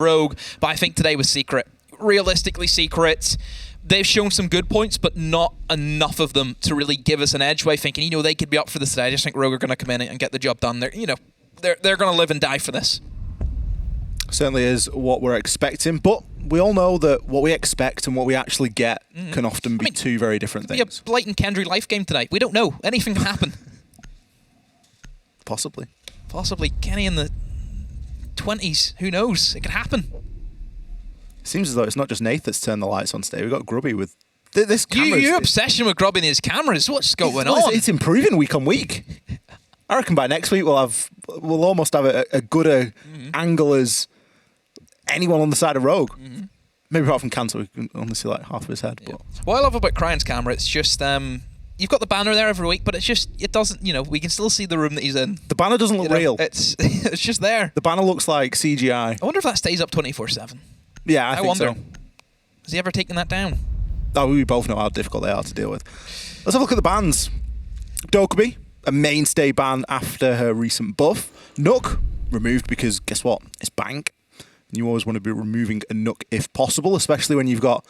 Rogue, but I think today was Secret. Realistically, Secret, they've shown some good points, but not enough of them to really give us an edge by thinking, you know, they could be up for this today. I just think Rogue are going to come in and get the job done. They're, you know, they're going to live and die for this. Certainly is what we're expecting, but we all know that what we expect and what we actually get can often be two very different things. Yeah, Blight and Kendry life game tonight. We don't know. Anything can happen. Possibly. Possibly. Kenny in the 20s. Who knows? It could happen. It seems as though it's not just Nath that's turned the lights on today. We've got Grubby with this camera. Your obsession with Grubby and his cameras. What's going on? It's improving week on week. I reckon by next week we'll almost have a gooder angle as anyone on the side of Rogue. Maybe apart from Cantor, we can only see like half of his head. Yeah. But What I love about Cryan's camera, it's just you've got the banner there every week, but it doesn't, you know, we can still see the room that he's in. the banner doesn't look real. It's it's just there. The banner looks like CGI. I wonder if that stays up 24/7. Yeah, I think wonder. so. Has he ever taken that down? Oh, we both know how difficult they are to deal with. Let's have a look at the bans. Dokkaebi, a mainstay ban after her recent buff. Nook, removed because, guess what? It's Bank. And you always want to be removing a Nook if possible, especially when you've got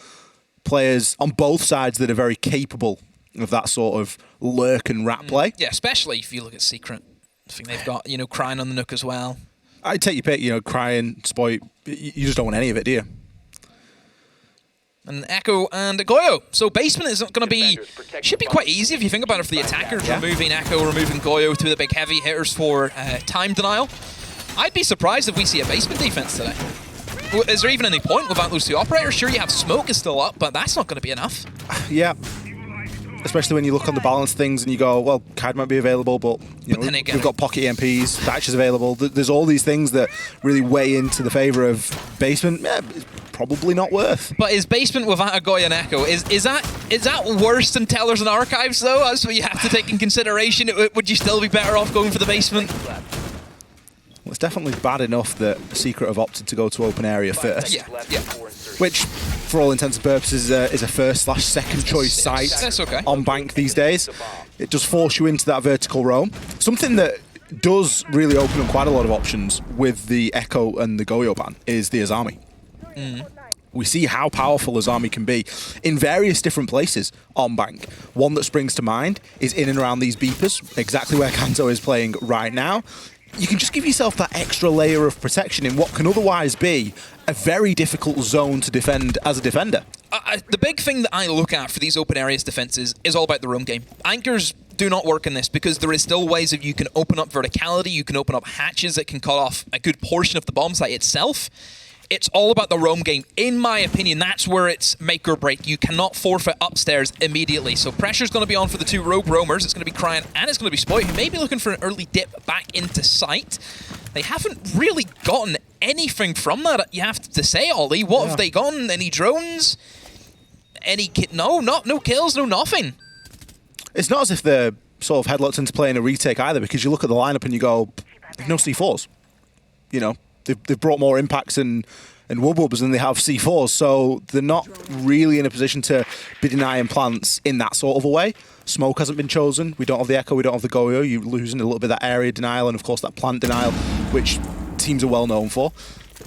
players on both sides that are very capable of that sort of lurk and rat play. Yeah, especially if you look at Secret. I think they've got, you know, Cryan on the Nook as well. I take your pick, you know, Cryan, Spoit. You just don't want any of it, do you? And Echo and Goyo. So basement is going to be, should be quite easy if you think about it for the attackers. Yeah. Removing Echo, removing Goyo, two of the big heavy hitters for time denial. I'd be surprised if we see a basement defense today. Is there even any point without those two operators? Sure, you have Smoke is still up, but that's not going to be enough. Yeah. Especially when you look on the balance things and you go, well, Kyd might be available, but you know, we've got pocket EMPs, Thatch is available. There's all these things that really weigh into the favour of basement. Yeah, it's probably not worth. But is basement without a Goyo and Echo, is that worse than Tellers and Archives though? That's what you have to take in consideration. Would you still be better off going for the basement? Well, it's definitely bad enough that Secret have opted to go to open area first. Yeah. Which, for all intents and purposes, is a first/second choice site That's okay. on Bank these days. It does force you into that vertical roam. Something that does really open up quite a lot of options with the Echo and the Goyo ban is the Azami. We see how powerful Azami can be in various different places on Bank. One that springs to mind is in and around these beepers, exactly where Kanto is playing right now. You can just give yourself that extra layer of protection in what can otherwise be a very difficult zone to defend as a defender. The big thing that I look at for these open areas defenses is all about the roam game. Anchors do not work in this because there is still ways of you can open up verticality, you can open up hatches that can cut off a good portion of the bomb site itself. It's all about the roam game. In my opinion, that's where it's make or break. You cannot forfeit upstairs immediately. So pressure's going to be on for the two rogue roamers. It's going to be Cryan and it's going to be Spoit, who may be looking for an early dip back into sight. They haven't really gotten anything from that, you have to say, Ollie. What have they gotten? Any drones? Any no kills, no nothing. It's not as if they're sort of headlocked into playing a retake either, because you look at the lineup and you go, no C4s. You know, they've brought more impacts and wub-wubs than they have C4s, so they're not really in a position to be denying plants in that sort of a way. Smoke hasn't been chosen. We don't have the Echo, we don't have the Goyo. You're losing a little bit of that area denial and, of course, that plant denial, which teams are well known for.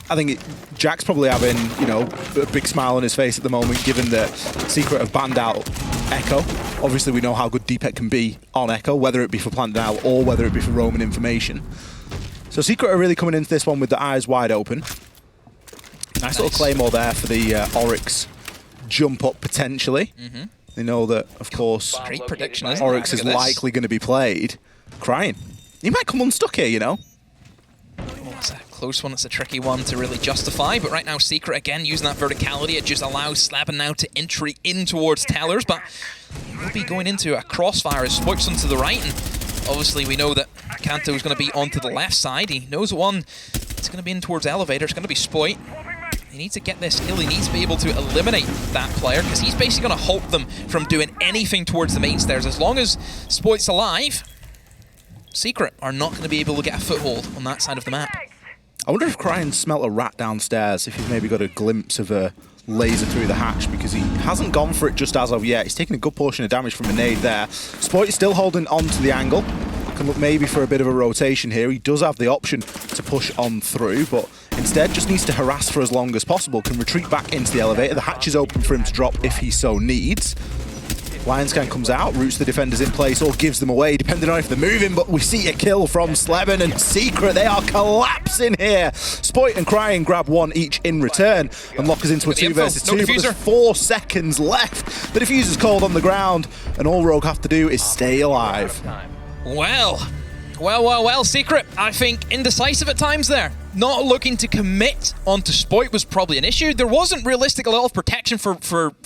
I think Jack's probably having, you know, a big smile on his face at the moment, given that Secret have banned out Echo. Obviously, we know how good Deepek can be on Echo, whether it be for plant denial or whether it be for roaming information. So Secret are really coming into this one with the eyes wide open. Nice little Claymore there for the Oryx jump up potentially. They know that, of course, Great prediction, isn't Oryx it? is likely going to be played. Cryan. He might come unstuck here, you know. Oh, it's a close one. It's a tricky one to really justify. But right now, Secret, again, using that verticality, it just allows Slabbin now to entry in towards Tellers. But he'll be going into a crossfire as Spoit's onto the right. And obviously, we know that Kanto is going to be onto the left side. He knows one. It's going to be in towards Elevator. It's going to be Spoit. He needs to get this kill. He needs to be able to eliminate that player, because he's basically going to halt them from doing anything towards the main stairs. As long as Spoit's alive, Secret are not going to be able to get a foothold on that side of the map. I wonder if Cryan smelt a rat downstairs, if he's maybe got a glimpse of a laser through the hatch, because he hasn't gone for it just as of yet. He's taking a good portion of damage from a nade there. Spoit is still holding on to the angle. Can look maybe for a bit of a rotation here. He does have the option to push on through, but in instead just needs to harass for as long as possible, can retreat back into the elevator. The hatch is open for him to drop if he so needs. Lionscan comes out, roots the defenders in place, or gives them away, depending on if they're moving, but we see a kill from Sleben and Secret. They are collapsing here. Spoit and Crying grab one each in return and lock us into a 2 versus 2, but there's 4 seconds left. The diffuser's cold on the ground, and all Rogue have to do is stay alive. Well, Secret, I think indecisive at times there. Not looking to commit onto Spoit was probably an issue. There wasn't realistic a lot of protection for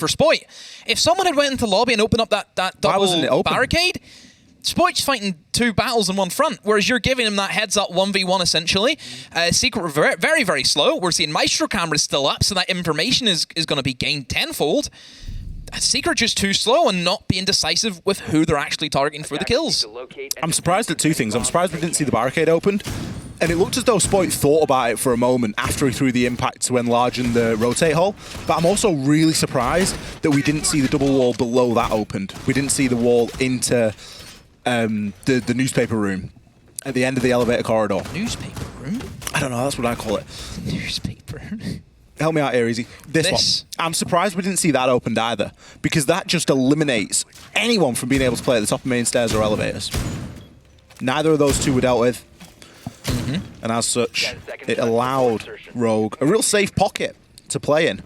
Spoit. If someone had went into lobby and opened up that double barricade, Spoit's fighting 2 battles in one front, whereas you're giving him that heads-up 1v1 essentially. Secret were very, very, very slow. We're seeing Maestro cameras still up, so that information is going to be gained tenfold. Secret just too slow and not being decisive with who they're actually targeting for the kills. I'm surprised at 2 things. I'm surprised we didn't see the barricade opened, and it looked as though Spoit thought about it for a moment after he threw the impact to enlarging the rotate hole. But I'm also really surprised that we didn't see the double wall below that opened. We didn't see the wall into the newspaper room at the end of the elevator corridor. Newspaper room? I don't know, that's what I call it. Newspaper. Help me out here, Easy. This one. I'm surprised we didn't see that opened either, because that just eliminates anyone from being able to play at the top of main stairs or elevators. Neither of those 2 were dealt with. And as such, it allowed Rogue a real safe pocket to play in.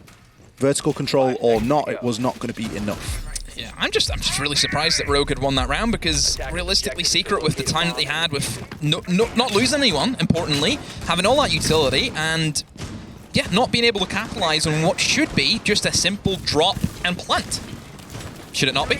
Vertical control or not, it was not going to be enough. Yeah, I'm just really surprised that Rogue had won that round, because realistically, Secret, with the time that they had, with not losing anyone, importantly, having all that utility, and yeah, not being able to capitalize on what should be just a simple drop and plant. Should it not be?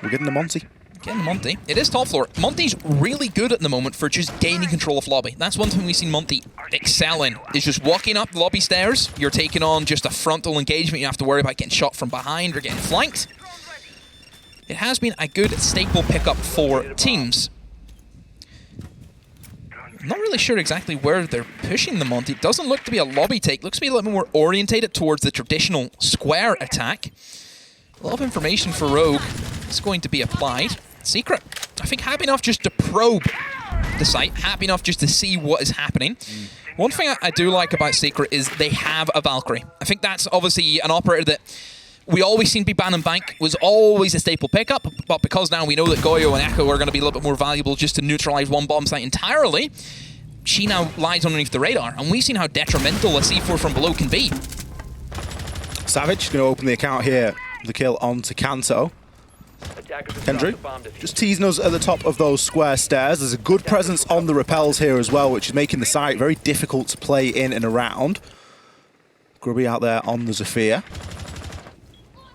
We're getting the Monty. Getting Monty. It is top floor. Monty's really good at the moment for just gaining control of lobby. That's one thing we've seen Monty excel in, is just walking up the lobby stairs. You're taking on just a frontal engagement. You have to worry about getting shot from behind or getting flanked. It has been a good staple pickup for teams. I'm not really sure exactly where they're pushing the Monty. It doesn't look to be a lobby take. It looks to be a little more orientated towards the traditional square attack. A lot of information for Rogue is going to be applied. Secret, I think, happy enough just to probe the site, happy enough just to see what is happening. One thing I do like about Secret is they have a Valkyrie. I think that's obviously an operator that we always seem to be ban and bank, was always a staple pickup, but because now we know that Goyo and Echo are going to be a little bit more valuable just to neutralize one bomb site entirely, she now lies underneath the radar, and we've seen how detrimental a C4 from below can be. Savage going to open the account here. The kill onto Kanto. Kendry just teasing us at the top of those square stairs. There's a good presence on the rappels here as well, which is making the site very difficult to play in and around. Grubby out there on the Zephyr.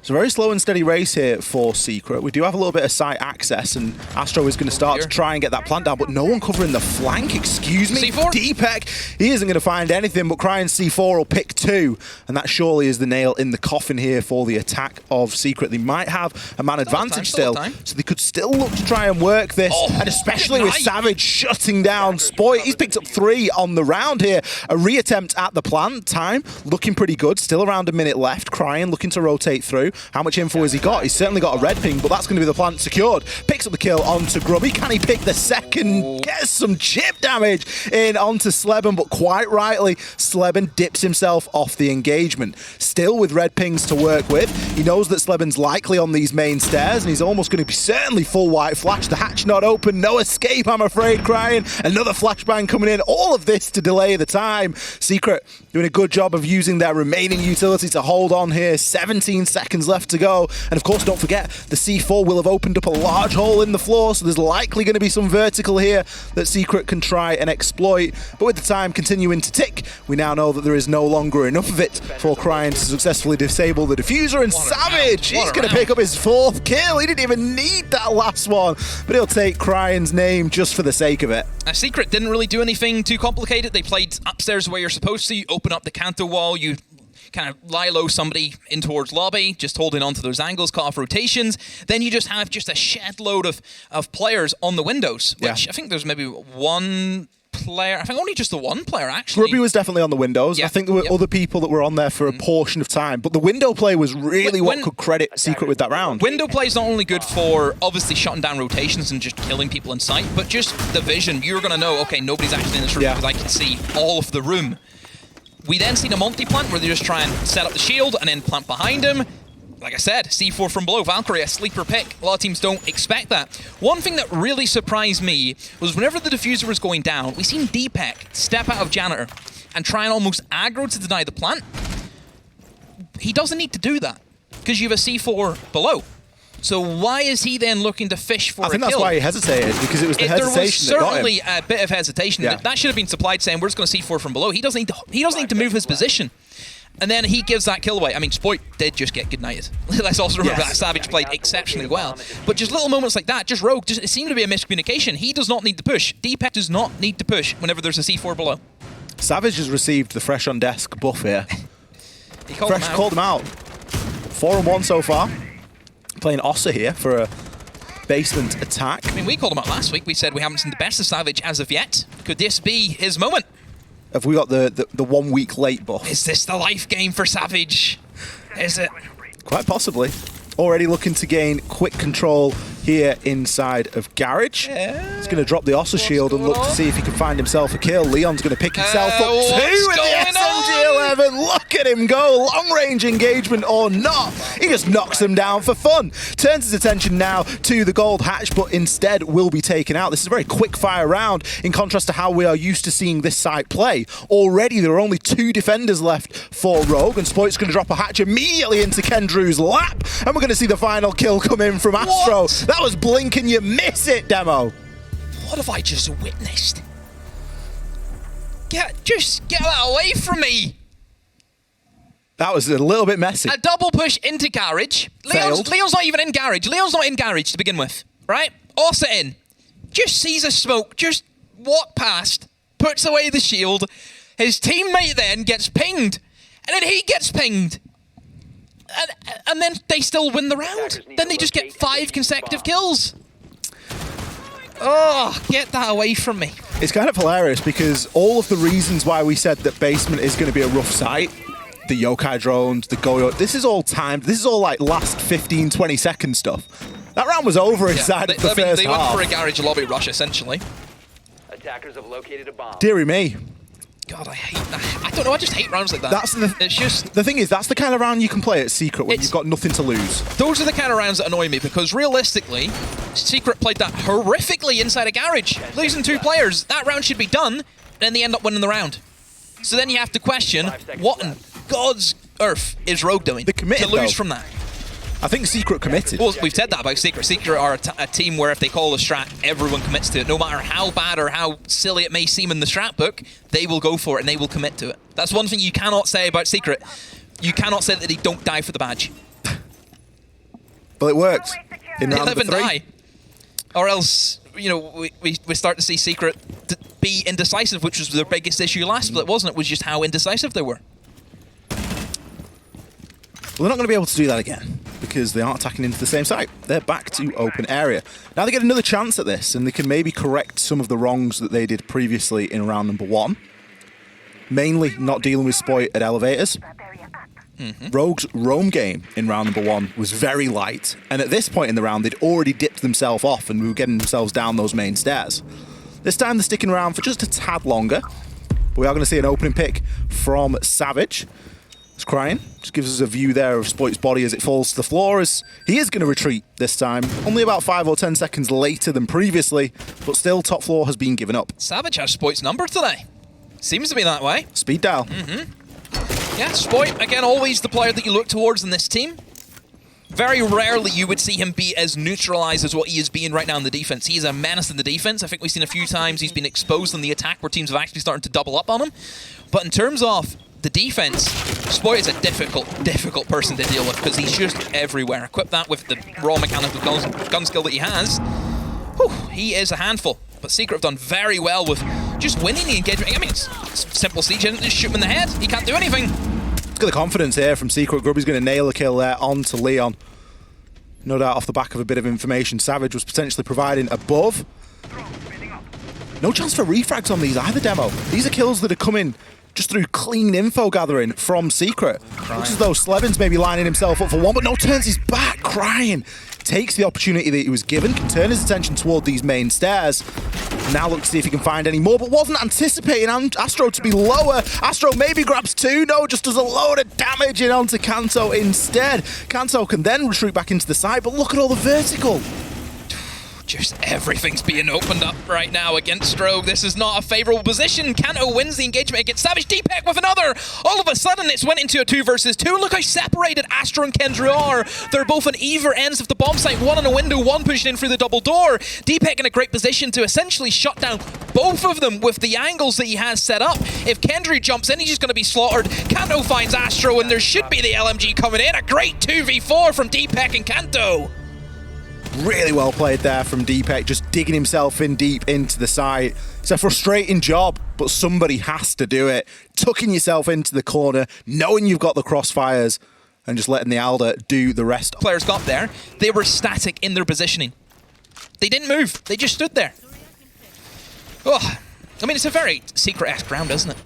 It's a very slow and steady race here for Secret. We do have a little bit of site access, and Astro is going to start to try and get that plant down, but no one covering the flank. Excuse me. C4? Deepek, he isn't going to find anything, but Crying C4 will pick 2, and that surely is the nail in the coffin here for the attack of Secret. They might have a man advantage still, so they could still look to try and work this, and especially with Savage shutting down Spoit. He's picked up 3 on the round here. A reattempt at the plant. Time looking pretty good. Still around a minute left. Crying, looking to rotate through. How much info has he got? He's certainly got a red ping, but that's going to be the plant secured. Picks up the kill onto Grubby. Can he pick the second? Gets some chip damage in onto Sleben, but quite rightly, Sleben dips himself off the engagement. Still with red pings to work with. He knows that Sleben's likely on these main stairs, and he's almost going to be certainly full white flash. The hatch not open. No escape, I'm afraid, Crying. Another flashbang coming in. All of this to delay the time. Secret doing a good job of using their remaining utility to hold on here. 17 seconds left to go. And of course, don't forget, the C4 will have opened up a large hole in the floor, so there's likely going to be some vertical here that Secret can try and exploit. But with the time continuing to tick, we now know that there is no longer enough of it for Crying to successfully disable the diffuser. And Savage, he's going to pick up his 4th kill. He didn't even need that last one, but he'll take Crying's name just for the sake of it. Secret didn't really do anything too complicated. They played upstairs where you're supposed to. You open up the Kanto wall, you kind of lie low somebody in towards lobby, just holding on to those angles, cut off rotations. Then you just have just a shed load of players on the windows, which I think there's maybe 1 player. I think only just the one player, actually. Grubby was definitely on the windows. Yeah. I think there were other people that were on there for a portion of time, but the window play was really what could credit Secret with that round. Window play is not only good for obviously shutting down rotations and just killing people in sight, but just the vision. You're going to know, okay, nobody's actually in this room because I can see all of the room. We then see the multi-plant where they just try and set up the shield and then plant behind him. Like I said, C4 from below. Valkyrie, a sleeper pick. A lot of teams don't expect that. One thing that really surprised me was whenever the diffuser was going down, we seen DPEC step out of Janitor and try and almost aggro to deny the plant. He doesn't need to do that because you have a C4 below. So why is he then looking to fish for a kill? I think that's why he hesitated, because it was the hesitation that got him. There was certainly a bit of hesitation. Yeah. That should have been supplied saying, we're just going to C4 from below. He doesn't need to move his position. And then he gives that kill away. I mean, Spoit did just get good-nighted. Let's also remember that Savage played exceptionally well. But just little moments like that, just Rogue, it seemed to be a miscommunication. He does not need to push. DPEC does not need to push whenever there's a C4 below. Savage has received the Fresh on Desk buff here. He called Fresh him out. called him out. 4-1 so far. Playing Ossa here for a basement attack. I mean, we called him out last week. We said we haven't seen the best of Savage as of yet. Could this be his moment? Have we got the 1 week late buff? Is this the life game for Savage? Is it? Quite possibly. Already looking to gain quick control here inside of Garage. Yeah. He's going to drop the Ossa shield and look to see if he can find himself a kill. Leon's going to pick himself up too with the SMG-11. Look at him go. Long-range engagement or not. He just knocks them down for fun. Turns his attention now to the gold hatch, but instead will be taken out. This is a very quick-fire round in contrast to how we are used to seeing this site play. Already, there are only 2 defenders left for Rogue, and Spoit's going to drop a hatch immediately into Kendrew's lap, and we're going to see the final kill come in from Astro. What? That was blink and you miss it, Demo. What have I just witnessed? Just get that away from me. That was a little bit messy. A double push into Garage. Leon's not even in Garage. Leon's not in Garage to begin with, right? Ossa in. Just sees a smoke, just walk past, puts away the shield. His teammate then gets pinged, and then he gets pinged. And then they still win the round. Then they just get 5 consecutive kills. Oh, get that away from me. It's kind of hilarious because all of the reasons why we said that basement is going to be a rough site, the yokai drones, the Goyo, this is all timed. This is all like last 15, 20 second stuff. That round was over inside of the first half. They went for a Garage lobby rush, essentially. Attackers have located a bomb. Deary me. God, I hate that. I don't know, I just hate rounds like that. It's just... The thing is, that's the kind of round you can play at Secret when you've got nothing to lose. Those are the kind of rounds that annoy me, because realistically, Secret played that horrifically inside a Garage. Losing 2 players, that round should be done, and then they end up winning the round. So then you have to question, what in God's earth is Rogue doing They're committed, to lose though. from that? I think Secret committed. Well, we've said that about Secret. Secret are a team where if they call a strat, everyone commits to it. No matter how bad or how silly it may seem in the strat book, they will go for it and they will commit to it. That's one thing you cannot say about Secret. You cannot say that they don't die for the badge. But it worked in They round live and 3. die. Or else, you know, we start to see Secret be indecisive, which was their biggest issue last split, wasn't it? Was just how indecisive they were. Well, they're not going to be able to do that again because they aren't attacking into the same site. They're back to open area. Now they get another chance at this, and they can maybe correct some of the wrongs that they did previously in round number 1. Mainly not dealing with Spoit at elevators. Rogue's roam game in round number 1 was very light, and at this point in the round, they'd already dipped themselves off and were getting themselves down those main stairs. This time they're sticking around for just a tad longer. But we are going to see an opening pick from Savage. It's crying. Just gives us a view there of Spoit's body as it falls to the floor, as he is going to retreat this time. Only about 5 or 10 seconds later than previously, but still top floor has been given up. Savage has Spoit's number today. Seems to be that way. Speed dial. Yeah, Spoit, again, always the player that you look towards in this team. Very rarely you would see him be as neutralized as what he is being right now in the defense. He is a menace in the defense. I think we've seen a few times he's been exposed in the attack where teams have actually started to double up on him. But in terms of the defense, Spoit is a difficult person to deal with because he's just everywhere. Equip that with the raw mechanical gun skill that he has. Whew, he is a handful. But Secret have done very well with just winning the engagement. I mean, it's simple siege, just shoot him in the head. He can't do anything. Look at the confidence here from Secret. Grubby's going to nail a kill there onto Leon. No doubt off the back of a bit of information Savage was potentially providing above. No chance for refrags on these either, Demo. These are kills that are coming just through clean info gathering from Secret. Looks as though Slebin's maybe lining himself up for one, but no, turns his back, crying. Takes the opportunity that he was given, can turn his attention toward these main stairs. Now look to see if he can find any more, but wasn't anticipating Astro to be lower. Astro maybe grabs two, no, just does a load of damage in onto Kanto instead. Kanto can then retreat back into the side, but look at all the vertical. Just everything's being opened up right now against Rogue. This is not a favorable position. Kanto wins the engagement against Savage. Deepak with another. All of a sudden, it's went into a 2 versus 2. Look how separated Astro and Kendra are. They're both on either ends of the bomb site. One on a window, one pushing in through the double door. Deepak in a great position to essentially shut down both of them with the angles that he has set up. If Kendra jumps in, he's just going to be slaughtered. Kanto finds Astro, and there should be the LMG coming in. A great 2v4 from Deepak and Kanto. Really well played there from Deepak, just digging himself in deep into the site. It's a frustrating job, but somebody has to do it. Tucking yourself into the corner, knowing you've got the crossfires, and just letting the Alder do the rest. Players got there. They were static in their positioning. They didn't move. They just stood there. Oh, I mean, it's a very Secret-esque round, isn't it?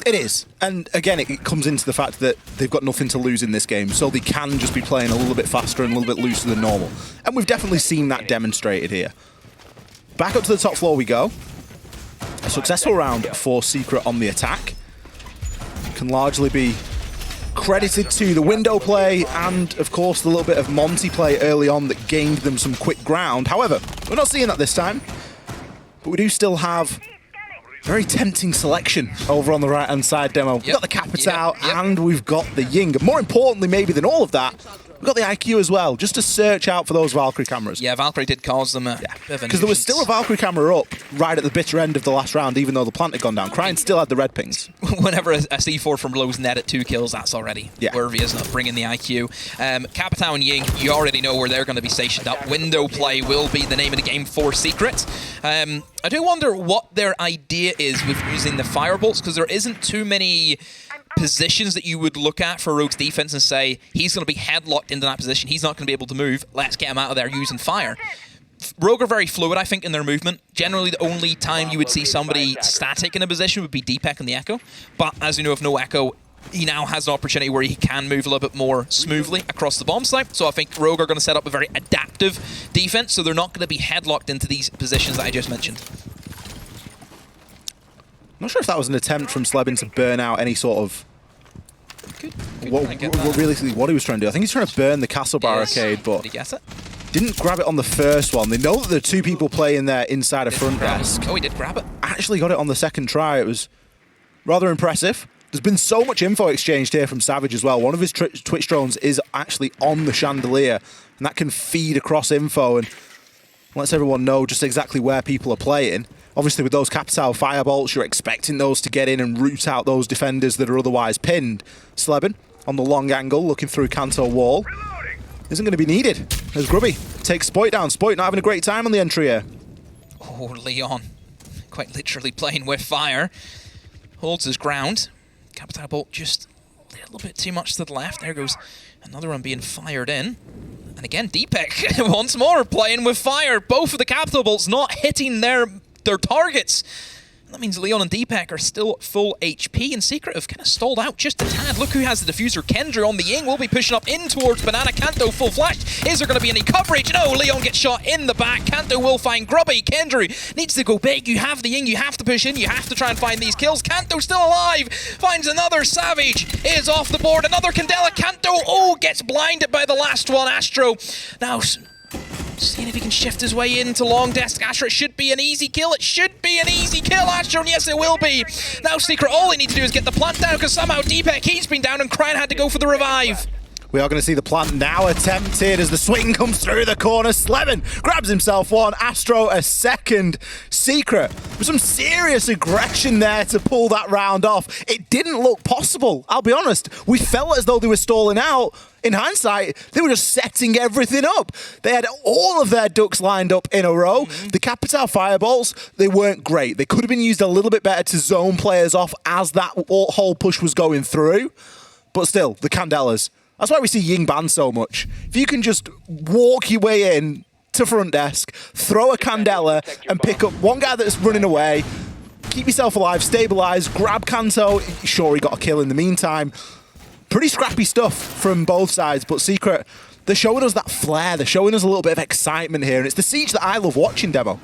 It is. And again, it comes into the fact that they've got nothing to lose in this game, so they can just be playing a little bit faster and a little bit looser than normal. And we've definitely seen that demonstrated here. Back up to the top floor we go. A successful round for Secret on the attack. Can largely be credited to the window play and, of course, the little bit of Monty play early on that gained them some quick ground. However, we're not seeing that this time, but we do still have very tempting selection over on the right-hand side, Demo. We've got the Capitao and we've got the Ying. More importantly, maybe than all of that, we've got the IQ as well, just to search out for those Valkyrie cameras. Yeah, Valkyrie did cause them a bit of a nuisance. Because there was still a Valkyrie camera up right at the bitter end of the last round, even though the plant had gone down. Cryin still had the red pings. Whenever a C4 from Low's net at 2 kills, that's already worthy, isn't it? Bringing the IQ. Capitao and Ying, you already know where they're going to be stationed up. Window play will be the name of the game for Secret. I do wonder what their idea is with using the firebolts, because there isn't too many positions that you would look at for Rogue's defense and say, he's going to be headlocked into that position, he's not going to be able to move, let's get him out of there using fire. Rogue are very fluid, I think, in their movement. Generally, the only time you would see somebody static in a position would be Deepak and the Echo. But as you know, if no Echo, he now has an opportunity where he can move a little bit more smoothly across the bomb site. So I think Rogue are going to set up a very adaptive defense, so they're not going to be headlocked into these positions that I just mentioned. I'm not sure if that was an attempt from Slebin to burn out any sort of realistically what he was trying to do. I think he's trying to burn the castle barricade, but did he guess it? Didn't grab it on the first one. They know that there are 2 people playing there inside a front desk. Oh, he did grab it. Actually got it on the second try. It was rather impressive. There's been so much info exchanged here from Savage as well. One of his Twitch drones is actually on the chandelier, and that can feed across info and lets everyone know just exactly where people are playing. Obviously, with those Capitao firebolts, you're expecting those to get in and root out those defenders that are otherwise pinned. Slebin on the long angle, looking through Kanto wall. Isn't going to be needed as Grubby takes Spoit down. Spoit not having a great time on the entry here. Oh, Leon, quite literally playing with fire. Holds his ground. Capitao bolt just a little bit too much to the left. There goes another one being fired in. And again, Deepak once more playing with fire. Both of the Capitao bolts not hitting their targets. That means Leon and Deepak are still full HP, and Secret have kind of stalled out just a tad. Look who has the diffuser. Kendra on the Ying will be pushing up in towards Banana. Kanto full flash. Is there going to be any coverage? No, Leon gets shot in the back. Kanto will find Grubby. Kendra needs to go big. You have the Ying. You have to push in. You have to try and find these kills. Kanto still alive. Finds another Savage. Is off the board. Another Candela. Kanto, gets blinded by the last one. Astro now seeing if he can shift his way into long desk. Astro, it should be an easy kill. It should be an easy kill, Astro, and yes, it will be. Now Secret, all they need to do is get the plant down, because somehow Deepak, he's been down, and Cryin had to go for the revive. We are going to see the plant now attempted as the swing comes through the corner. Slebin grabs himself one. Astro a second. Secret with some serious aggression there to pull that round off. It didn't look possible, I'll be honest. We felt as though they were stalling out. In hindsight, they were just setting everything up. They had all of their ducks lined up in a row. The Capitao fireballs, they weren't great. They could have been used a little bit better to zone players off as that whole push was going through. But still, the Candelas. That's why we see Ying ban so much. If you can just walk your way in to front desk, throw a Candela, and pick up one guy that's running away. Keep yourself alive, stabilize, grab Kanto. Sure, he got a kill in the meantime. Pretty scrappy stuff from both sides, but Secret, they're showing us that flair. They're showing us a little bit of excitement here, and it's the Siege that I love watching, Demo.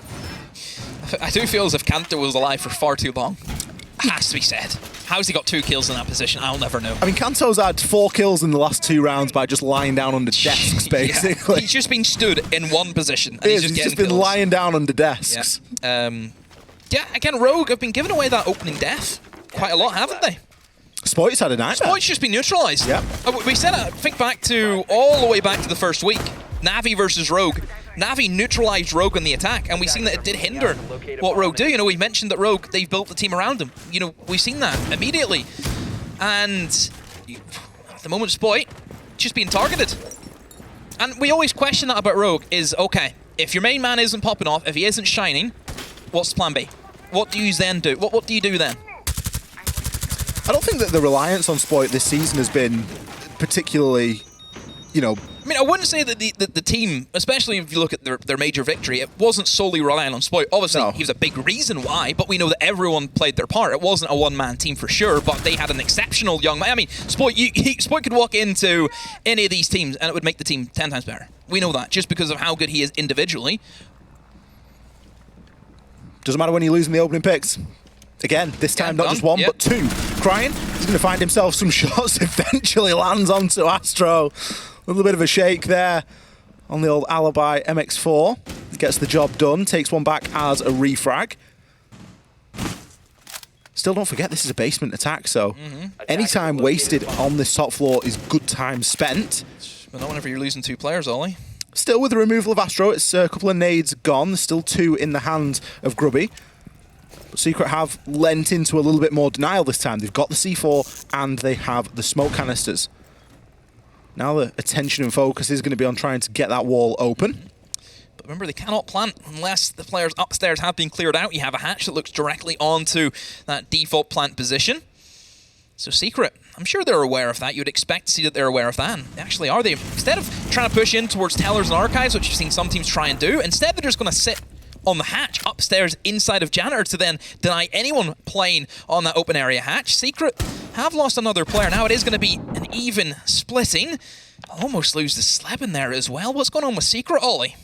I do feel as if Kanto was alive for far too long. Has to be said. How's he got 2 kills in that position? I'll never know. I mean, Kanto's had 4 kills in the last 2 rounds by just lying down under desks, basically. Yeah. He's just been stood in one position. And he's just been lying down under desks. Yeah. Yeah, again, Rogue have been giving away that opening death quite a lot, haven't they? Spoit's had a nightmare. Spoit's just been neutralized. Yeah. We said, think back to all the way back to the first week. Navi versus Rogue. Navi neutralized Rogue on the attack, and we've seen that it did hinder what Rogue do. You know, we mentioned that Rogue, they've built the team around him. You know, we've seen that immediately. And at the moment, Spoit just being targeted. And we always question that about Rogue is, okay, if your main man isn't popping off, if he isn't shining, what's plan B? What do you then do? What do you do then? I don't think that the reliance on Spoit this season has been particularly, you know... I mean, I wouldn't say that the team, especially if you look at their major victory, it wasn't solely relying on Spoit. Obviously, he was a big reason why, but we know that everyone played their part. It wasn't a one-man team for sure, but they had an exceptional young man. I mean, Spoit could walk into any of these teams and it would make the team 10 times better. We know that, just because of how good he is individually. Doesn't matter when you lose in the opening picks. Again, this time not just 1, but 2. Crying, he's going to find himself some shots, eventually lands onto Astro. A little bit of a shake there on the old Alibi MX4. Gets the job done, takes one back as a refrag. Still, don't forget, this is a basement attack, so any time wasted on this top floor is good time spent. But not whenever you're losing 2 players, Ollie. Still, with the removal of Astro, it's a couple of nades gone. There's still 2 in the hands of Grubby. But Secret have lent into a little bit more denial this time. They've got the C4 and they have the smoke canisters. Now the attention and focus is going to be on trying to get that wall open. But remember, they cannot plant unless the players upstairs have been cleared out. You have a hatch that looks directly onto that default plant position. So Secret, I'm sure they're aware of that. You'd expect to see that they're aware of that. And they actually are. They, instead of trying to push in towards tellers and archives, which you've seen some teams try and do, instead they're just going to sit on the hatch upstairs inside of Janitor to then deny anyone playing on that open area hatch. Secret have lost another player. Now it is going to be an even splitting. Almost lose the Sleb in there as well. What's going on with Secret, Ollie?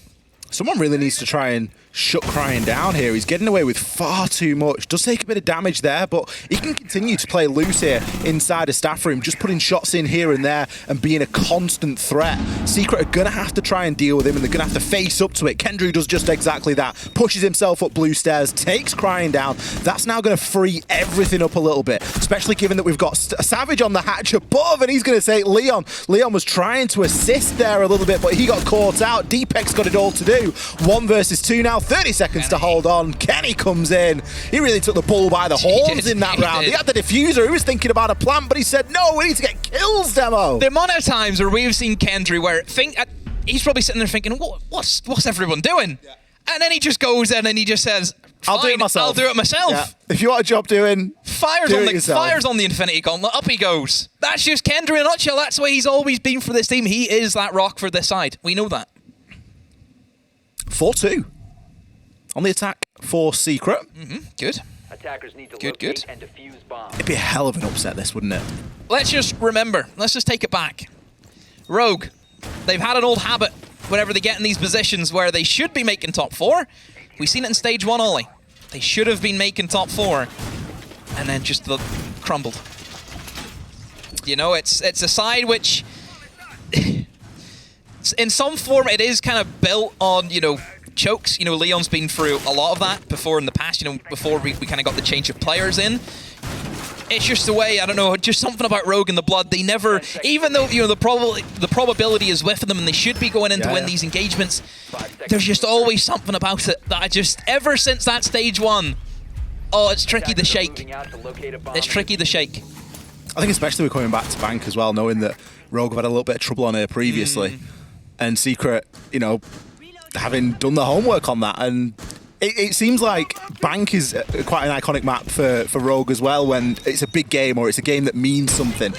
Someone really needs to try and shut Crying down here. He's getting away with far too much. Does take a bit of damage there, but he can continue to play loose here inside a staff room, just putting shots in here and there and being a constant threat. Secret are going to have to try and deal with him, and they're going to have to face up to it. Kendrew does just exactly that. Pushes himself up blue stairs, takes Crying down. That's now going to free everything up a little bit, especially given that we've got a Savage on the hatch above, and he's going to say Leon. Leon was trying to assist there a little bit, but he got caught out. Deepek's got it all to do. 1 versus 2 now, 30 seconds to hold on. Kenny comes in. He really took the bull by the horns in that round. He had the diffuser. He was thinking about a plan, but he said, no, we need to get kills, Demo. The amount of times where we've seen Kendry where he's probably sitting there thinking, what's everyone doing? Yeah. And then he just goes in and he just says, I'll do it myself. I'll do it myself. Yeah. If you want a job doing, fires on the Infinity Gauntlet, up he goes. That's just Kendry in a nutshell. That's the way he's always been for this team. He is that rock for this side. We know that. 4-2 on the attack for Secret. Good. Attackers need to good. and defuse bombs. It'd be a hell of an upset, this, wouldn't it? Let's just remember. Let's just take it back. Rogue, they've had an old habit whenever they get in these positions where they should be making top 4. We've seen it in stage 1, Ollie. They should have been making top 4, and then just crumbled. You know, it's a side which... in some form, it is kind of built on, you know, chokes. You know, Leon's been through a lot of that before in the past, you know, before we kind of got the change of players in. It's just the way, I don't know, just something about Rogue in the blood. They never, even though, you know, the probability is with them and they should be going in to win these engagements, there's just always something about it that I just, ever since that stage 1, it's tricky to shake. It's tricky to shake. I think especially we're coming back to Bank as well, knowing that Rogue have had a little bit of trouble on her previously. And Secret, you know, having done the homework on that. And it seems like Bank is quite an iconic map for Rogue as well when it's a big game or it's a game that means something.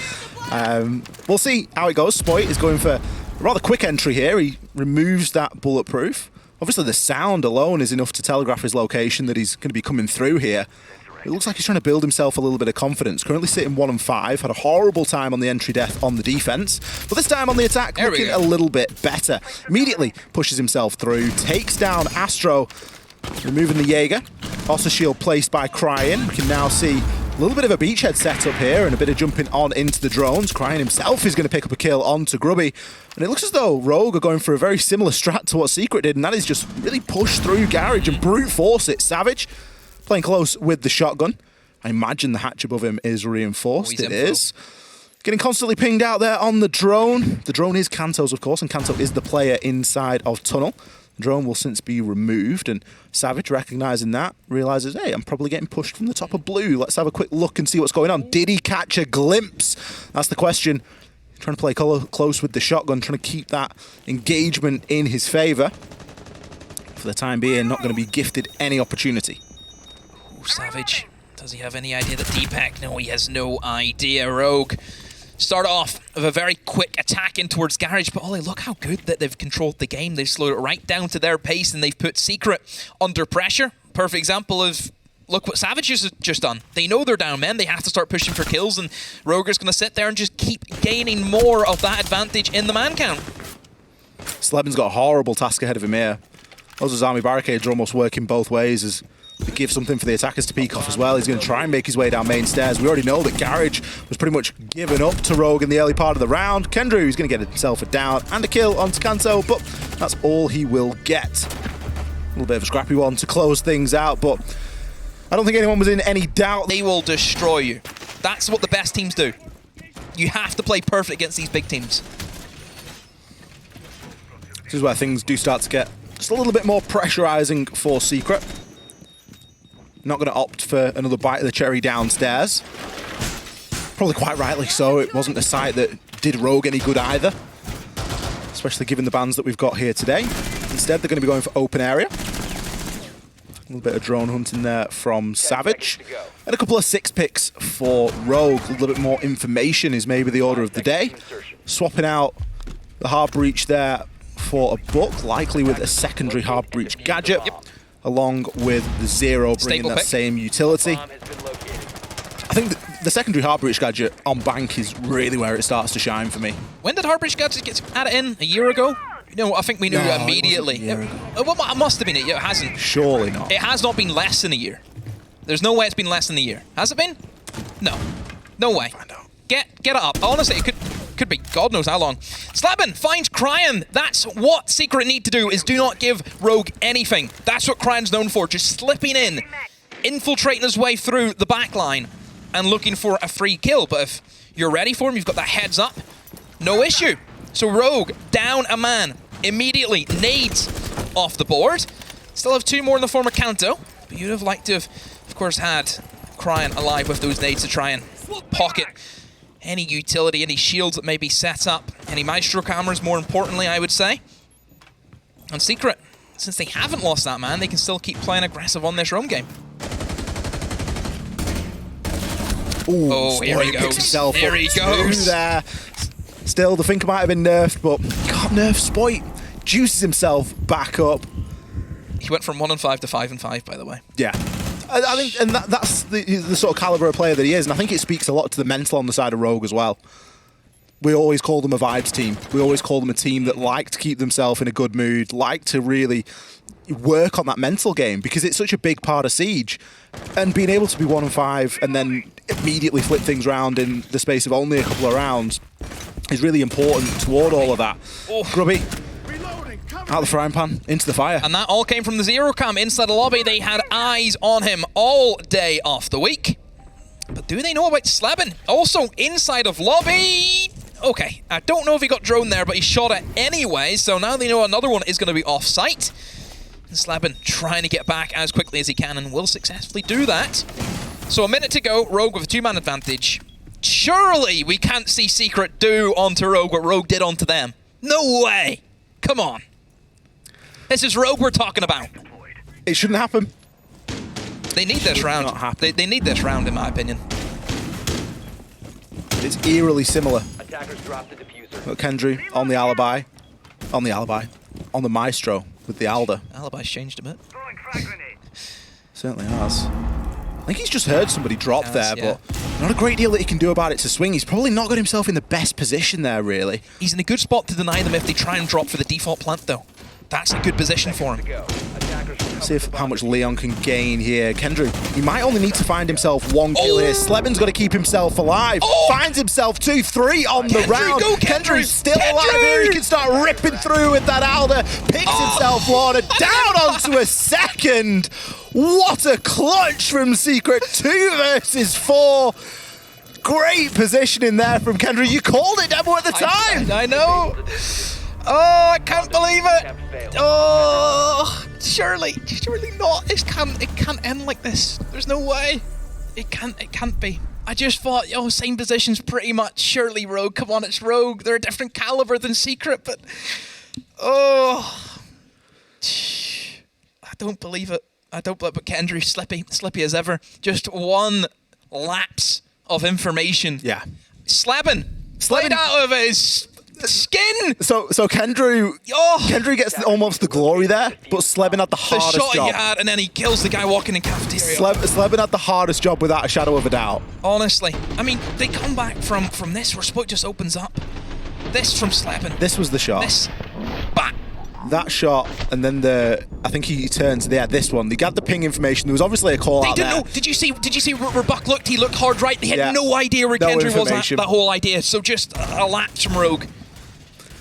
We'll see how it goes. Spoit is going for a rather quick entry here. He removes that bulletproof. Obviously, the sound alone is enough to telegraph his location that he's going to be coming through here. It looks like he's trying to build himself a little bit of confidence. Currently sitting 1 and 5. Had a horrible time on the entry death on the defense. But this time on the attack, looking a little bit better. Immediately pushes himself through. Takes down Astro. Removing the Jaeger. Also shield placed by Cryan. We can now see a little bit of a beachhead setup here and a bit of jumping on into the drones. Cryan himself is going to pick up a kill onto Grubby. And it looks as though Rogue are going for a very similar strat to what Secret did, and that is just really push through Garage and brute force it. Savage playing close with the shotgun. I imagine the hatch above him is reinforced. It is. Getting constantly pinged out there on the drone. The drone is Kanto's, of course, and Kanto is the player inside of Tunnel. The drone will since be removed, and Savage, recognizing that, realizes, hey, I'm probably getting pushed from the top of blue. Let's have a quick look and see what's going on. Did he catch a glimpse? That's the question. Trying to play close with the shotgun, trying to keep that engagement in his favor. For the time being, not going to be gifted any opportunity. Ooh, Savage. Does he have any idea that Deepak? No, he has no idea. Rogue start off with a very quick attack in towards Garage, but Ollie, look how good that they've controlled the game. They've slowed it right down to their pace, and they've put Secret under pressure. Perfect example of, look what Savage has just done. They know they're down men, they have to start pushing for kills, and Roger's going to sit there and just keep gaining more of that advantage in the man count. Slebin's got a horrible task ahead of him here. Those army barricades are almost working both ways as to give something for the attackers to peek off as well. He's going to try and make his way down main stairs. We already know that Garage was pretty much given up to Rogue in the early part of the round. Kendrew is going to get himself a down and a kill onto Kanto, but that's all he will get. A little bit of a scrappy one to close things out, but I don't think anyone was in any doubt. They will destroy you. That's what the best teams do. You have to play perfect against these big teams. This is where things do start to get just a little bit more pressurizing for Secret. Not going to opt for another bite of the cherry downstairs. Probably quite rightly so. It wasn't a site that did Rogue any good either, especially given the bans that we've got here today. Instead, they're going to be going for open area. A little bit of drone hunting there from Savage. And a couple of 6 picks for Rogue. A little bit more information is maybe the order of the day. Swapping out the hard breach there for a book, likely with a secondary hard breach gadget. Along with the Zero bringing that same utility. I think the secondary hard breach gadget on bank is really where it starts to shine for me. When did hard breach gadget get added in? A year ago? You know, I think we knew immediately. Well, it must have been. It hasn't. Surely not. It has not been less than a year. There's no way it's been less than a year. Has it been? No. No way. I know. Get it up. Honestly, it could be God knows how long. Slabin finds Cryan. That's what Secret need to do, is do not give Rogue anything. That's what Cryan's known for, just slipping in, infiltrating his way through the back line and looking for a free kill. But if you're ready for him, you've got that heads up, no issue. So Rogue down a man immediately, nades off the board. Still have 2 more in the form of Kanto, but you'd have liked to have, of course, had Cryan alive with those nades to try and pocket any utility, any shields that may be set up, any Maestro cameras, more importantly, I would say. And Secret, since they haven't lost that man, they can still keep playing aggressive on this roam game. Ooh, oh, here he goes. There he goes. There. Still, the Finker might have been nerfed, but God, nerf Spoit juices himself back up. He went from 1 and 5 to 5 and 5, by the way. Yeah. I think, and that's the sort of caliber of player that he is, and I think it speaks a lot to the mental on the side of Rogue as well. We always call them a vibes team. We always call them a team that like to keep themselves in a good mood, like to really work on that mental game, because it's such a big part of Siege. And being able to be 1 and 5 and then immediately flip things around in the space of only a couple of rounds is really important toward all of that. Oh. Grubby. Out the frying pan, into the fire. And that all came from the Zero Cam inside the lobby. They had eyes on him all day off the week. But do they know about Slabin? Also inside of lobby. Okay, I don't know if he got drone there, but he shot it anyway. So now they know another one is going to be off-site. And Slabin trying to get back as quickly as he can and will successfully do that. So a minute to go, Rogue with a 2-man advantage. Surely we can't see Secret do onto Rogue what Rogue did onto them. No way. Come on. This is Rogue we're talking about. It shouldn't happen. They need this round. They need this round, in my opinion. It's eerily similar. Attackers dropped the diffuser. Look, Kendrew on the alibi. On the Maestro. with the Alder. Alibi's changed a bit. Certainly has. I think he's just heard somebody drop there, yeah. but not a great deal that he can do about it to swing. He's probably not got himself in the best position there, really. He's in a good spot to deny them if they try and drop for the default plant, though. That's a good position for him. Let's see how much Leon can gain here. Kendrew, he might only need to find himself 1 kill here. Sleben's got to keep himself alive. Finds himself 2-3 on the round. Go, Kendrew's still alive here. He can start ripping through with that Alder. Picks himself Lorna down onto a second. What a clutch from Secret. 2 versus 4. Great positioning there from Kendrew. You called it, Demo, at the time. I know. Oh, I can't believe it. Oh, surely not. It can't end like this. There's no way. It can't be. I just thought, same positions pretty much. Surely Rogue. Come on, it's Rogue. They're a different caliber than Secret, but I don't believe it. But Kendrew, slippy as ever. Just one lapse of information. Yeah. Sleben out of his skin. So Kendrew gets almost the glory there, but Sleben had the hardest shot job. he had, and then he kills the guy walking in cafeteria. Sleben had the hardest job without a shadow of a doubt. Honestly, I mean, they come back from this where Spoit just opens up. This from Sleben. This was the shot. This, back. That shot, and then I think he turns there. This one, they got the ping information. There was obviously a call out there. They didn't know. Did you see where Buck looked? He looked hard right. They had no idea where Kendrew was at. That whole idea. So just a lapse from Rogue.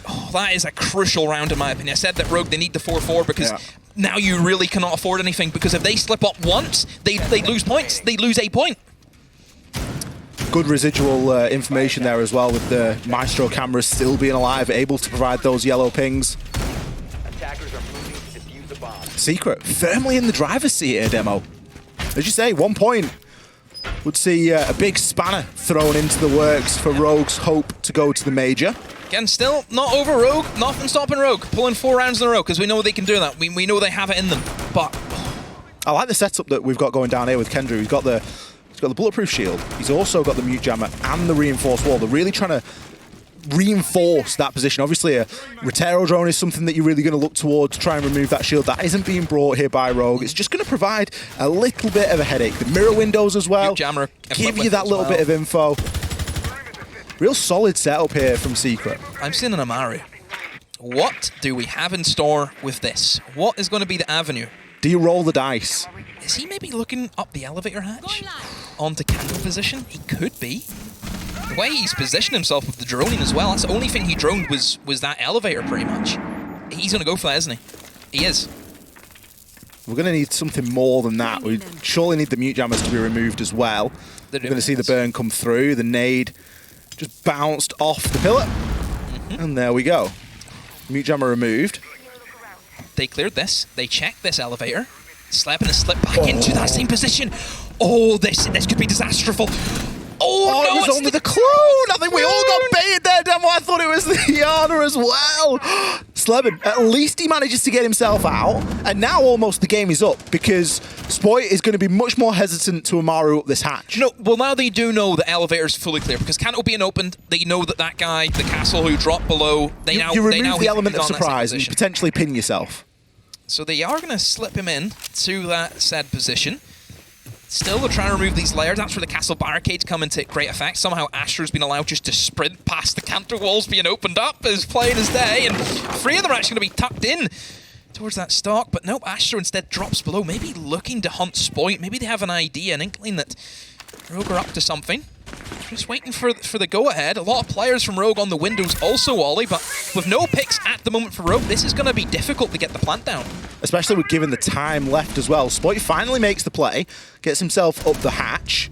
Oh, that is a crucial round in my opinion. I said that Rogue, they need the 4-4 because now you really cannot afford anything, because if they slip up once, they lose points. They lose a point. Good residual information there as well, with the Maestro cameras still being alive, able to provide those yellow pings. Attackers are moving to defuse the bomb. Secret firmly in the driver's seat here, Demo. As you say, 1 point would see a big spanner thrown into the works for Rogue's hope to go to the major. Again, still not over Rogue. Nothing stopping Rogue. Pulling 4 rounds in a row, because we know they can do that. We know they have it in them. But I like the setup that we've got going down here with Kendrew. He's got the bulletproof shield. He's also got the mute jammer and the reinforced wall. They're really trying to reinforce that position. Obviously, a Rotero drone is something that you're really going to look towards to try and remove that shield. That isn't being brought here by Rogue. It's just going to provide a little bit of a headache. The mirror windows as well jammer give you that little bit of info. Real solid setup here from Secret. I'm seeing an Amaru. What do we have in store with this? What is going to be the avenue? Do you roll the dice? Is he maybe looking up the elevator hatch? Onto candle position? He could be. The way he's positioned himself with the droning as well, that's the only thing he droned was that elevator pretty much. He's going to go for that, isn't he? He is. We're going to need something more than that. We surely need the mute jammers to be removed as well. We're going to see the burn come through. The nade just bounced off the pillar. And there we go. Mute jammer removed. They cleared this. They checked this elevator. Sleben has slipped back into that same position. Oh, this could be disastrous. Oh, no, it was only the clone! I think we all got baited there, Demo. I thought it was the Yana as well. Sleben, at least he manages to get himself out. And now almost the game is up, because Spoit is going to be much more hesitant to Amaru up this hatch. No, well, now they do know the elevator's fully clear, because Canto being opened, they know that guy, the castle who dropped below, you remove the element of surprise and you potentially pin yourself. So they are going to slip him in to that said position. Still, they're trying to remove these layers. That's where the castle barricades come into great effect. Somehow Astra's been allowed just to sprint past the canter walls being opened up as plain as day, and 3 of them are actually going to be tucked in towards that stock. But nope, Astra instead drops below, maybe looking to hunt Spoit. Maybe they have an idea, an inkling that Rogue are up to something. Just waiting for the go-ahead. A lot of players from Rogue on the windows also, Ollie, but with no picks at the moment for Rogue, this is going to be difficult to get the plant down. Especially with given the time left as well. Spoit finally makes the play, gets himself up the hatch.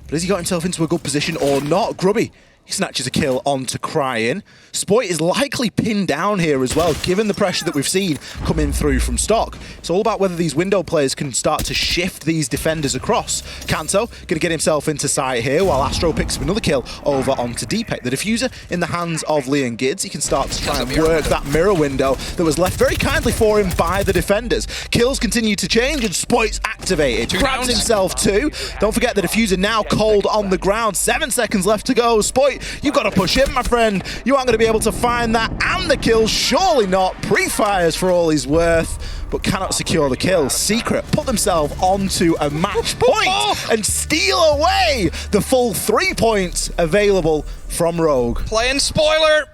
But has he got himself into a good position or not? Grubby, he snatches a kill onto Crying. Spoit is likely pinned down here as well, given the pressure that we've seen coming through from stock. It's all about whether these window players can start to shift these defenders across. Kanto going to get himself into sight here, while Astro picks up another kill over onto Deepek. The diffuser in the hands of Leon Gids. He can start to try and work that mirror window that was left very kindly for him by the defenders. Kills continue to change, and Spoit's activated. Grabs himself 2. Don't forget the diffuser now cold on the ground. 7 seconds left to go. Spoit Spoit, you've got to push in, my friend. You aren't going to be able to find that and the kill. Surely not. Pre-fires for all he's worth, but cannot secure the kill. Secret put themselves onto a match point and steal away the full 3 points available from Rogue. Playing spoiler.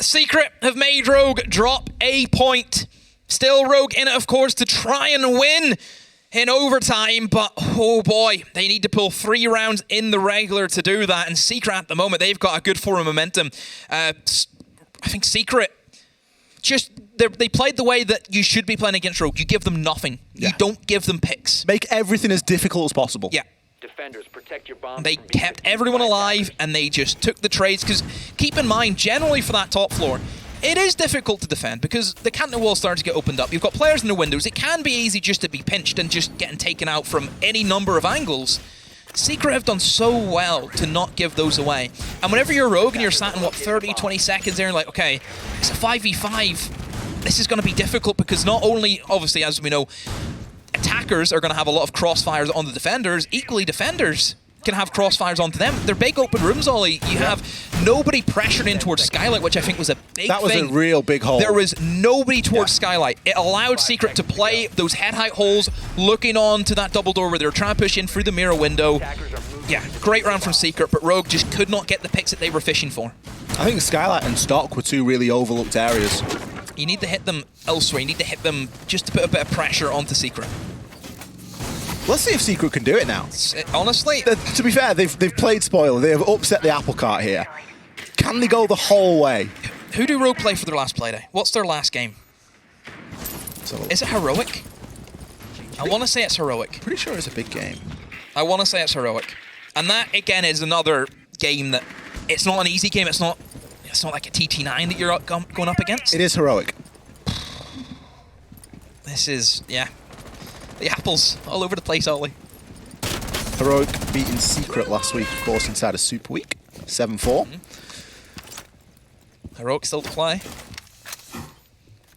Secret have made Rogue drop a point. Still Rogue in it, of course, to try and win in overtime, but oh boy, they need to pull 3 rounds in the regular to do that, and Secret at the moment, they've got a good form of momentum. I think Secret, they played the way that you should be playing against Rogue. You give them nothing. Yeah. You don't give them picks. Make everything as difficult as possible. Yeah. Defenders, protect your bombs. They from being kept defused everyone by alive, attackers. and they just took the trades, because keep in mind, generally for that top floor, it is difficult to defend because the canton wall starts to get opened up. You've got players in the windows. It can be easy just to be pinched and just getting taken out from any number of angles. Secret have done so well to not give those away. And whenever you're Rogue and you're sat in, what, 30, 20 seconds there, and like, okay, it's a 5v5. This is going to be difficult because not only, obviously, as we know, attackers are going to have a lot of crossfires on the defenders, equally defenders can have crossfires onto them. They're big open rooms, Ollie. You have nobody pressured in towards Skylight, which I think was a big thing. That was a real big hole. There was nobody towards Skylight. It allowed Secret to play those head height holes, looking on to that double door where they were trying to push in through the mirror window. Yeah, great round from Secret, but Rogue just could not get the picks that they were fishing for. I think Skylight and Stock were 2 really overlooked areas. You need to hit them elsewhere. You need to hit them just to put a bit of pressure onto Secret. Let's see if Secret can do it now. Honestly, To be fair, they've played spoiler. They have upset the apple cart here. Can they go the whole way? who do Rogue play for their last Playday? What's their last game? So, Is it Heroic? I want to say it's Heroic. pretty sure it's a big game. I want to say it's Heroic. And that, again, is another game that... It's not an easy game. It's not like a TT9 that you're going up against. It is Heroic. This is, yeah. The apples all over the place, Ollie. Heroic beating Secret last week, of course, inside of Super Week. 7-4. Heroic still to play.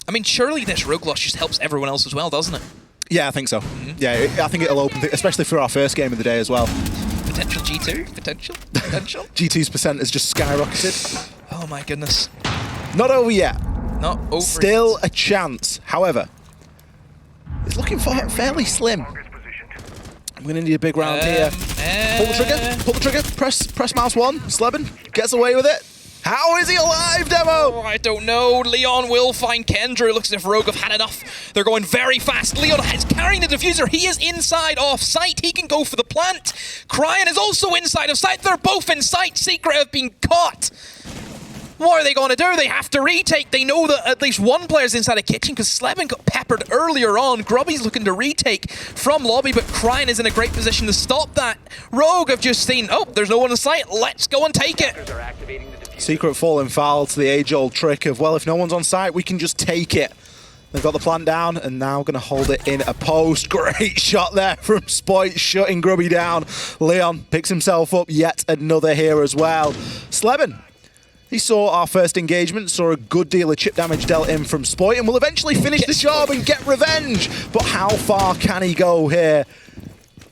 I mean, surely this Rogue loss just helps everyone else as well, doesn't it? Yeah, I think so. Yeah, I think it'll open, especially for our first game of the day as well. Potential G2? Potential? G2's percent has just skyrocketed. Oh my goodness. Not over yet. Not over Still yet. a chance. However, it's looking fairly slim. I'm going to need a big round here. Pull the trigger. Pull the trigger. Press mouse 1. Sleben gets away with it. How is he alive, Demo? Oh, I don't know. Leon will find Kendra. It looks as if Rogue have had enough. They're going very fast. Leon is carrying the diffuser. He is inside off sight. He can go for the plant. Cryan is also inside of sight. They're both in sight. Secret have been caught. What are they going to do? They have to retake. They know that at least one player's inside a kitchen because Sleben got peppered earlier on. Grubby's looking to retake from lobby, but Cryan is in a great position to stop that. Rogue have just seen, oh, there's no one in sight. Let's go and take it. They're activating the diffuser. Secret falling foul to the age-old trick of, well, if no one's on site, we can just take it. They've got the plant down and now going to hold it in a post. Great shot there from Spoit, shutting Grubby down. Leon picks himself up, yet another here as well. Sleben, he saw our first engagement, saw a good deal of chip damage dealt in from Spoit, and will eventually finish the job and get revenge. But how far can he go here?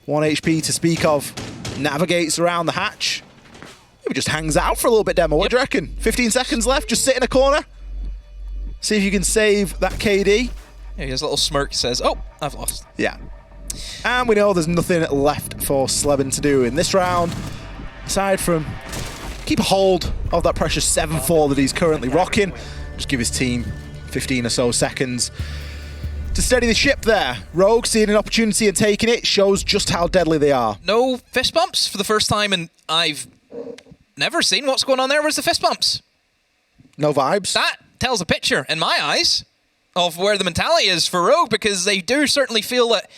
1 HP to speak of. Navigates around the hatch. Maybe just hangs out for a little bit, Demo. What do you reckon? 15 seconds left, just sit in a corner. See if you can save that KD. Yeah, his little smirk says, oh, I've lost. Yeah. And we know there's nothing left for Sleben to do in this round, aside from keep a hold of that precious 7-4 that he's currently rocking. Just give his team 15 or so seconds to steady the ship there. Rogue seeing an opportunity and taking it shows just how deadly they are. No fist bumps for the first time, and I've never seen what's going on there. Where's the fist bumps? No vibes. That tells a picture, in my eyes, of where the mentality is for Rogue, because they do certainly feel that,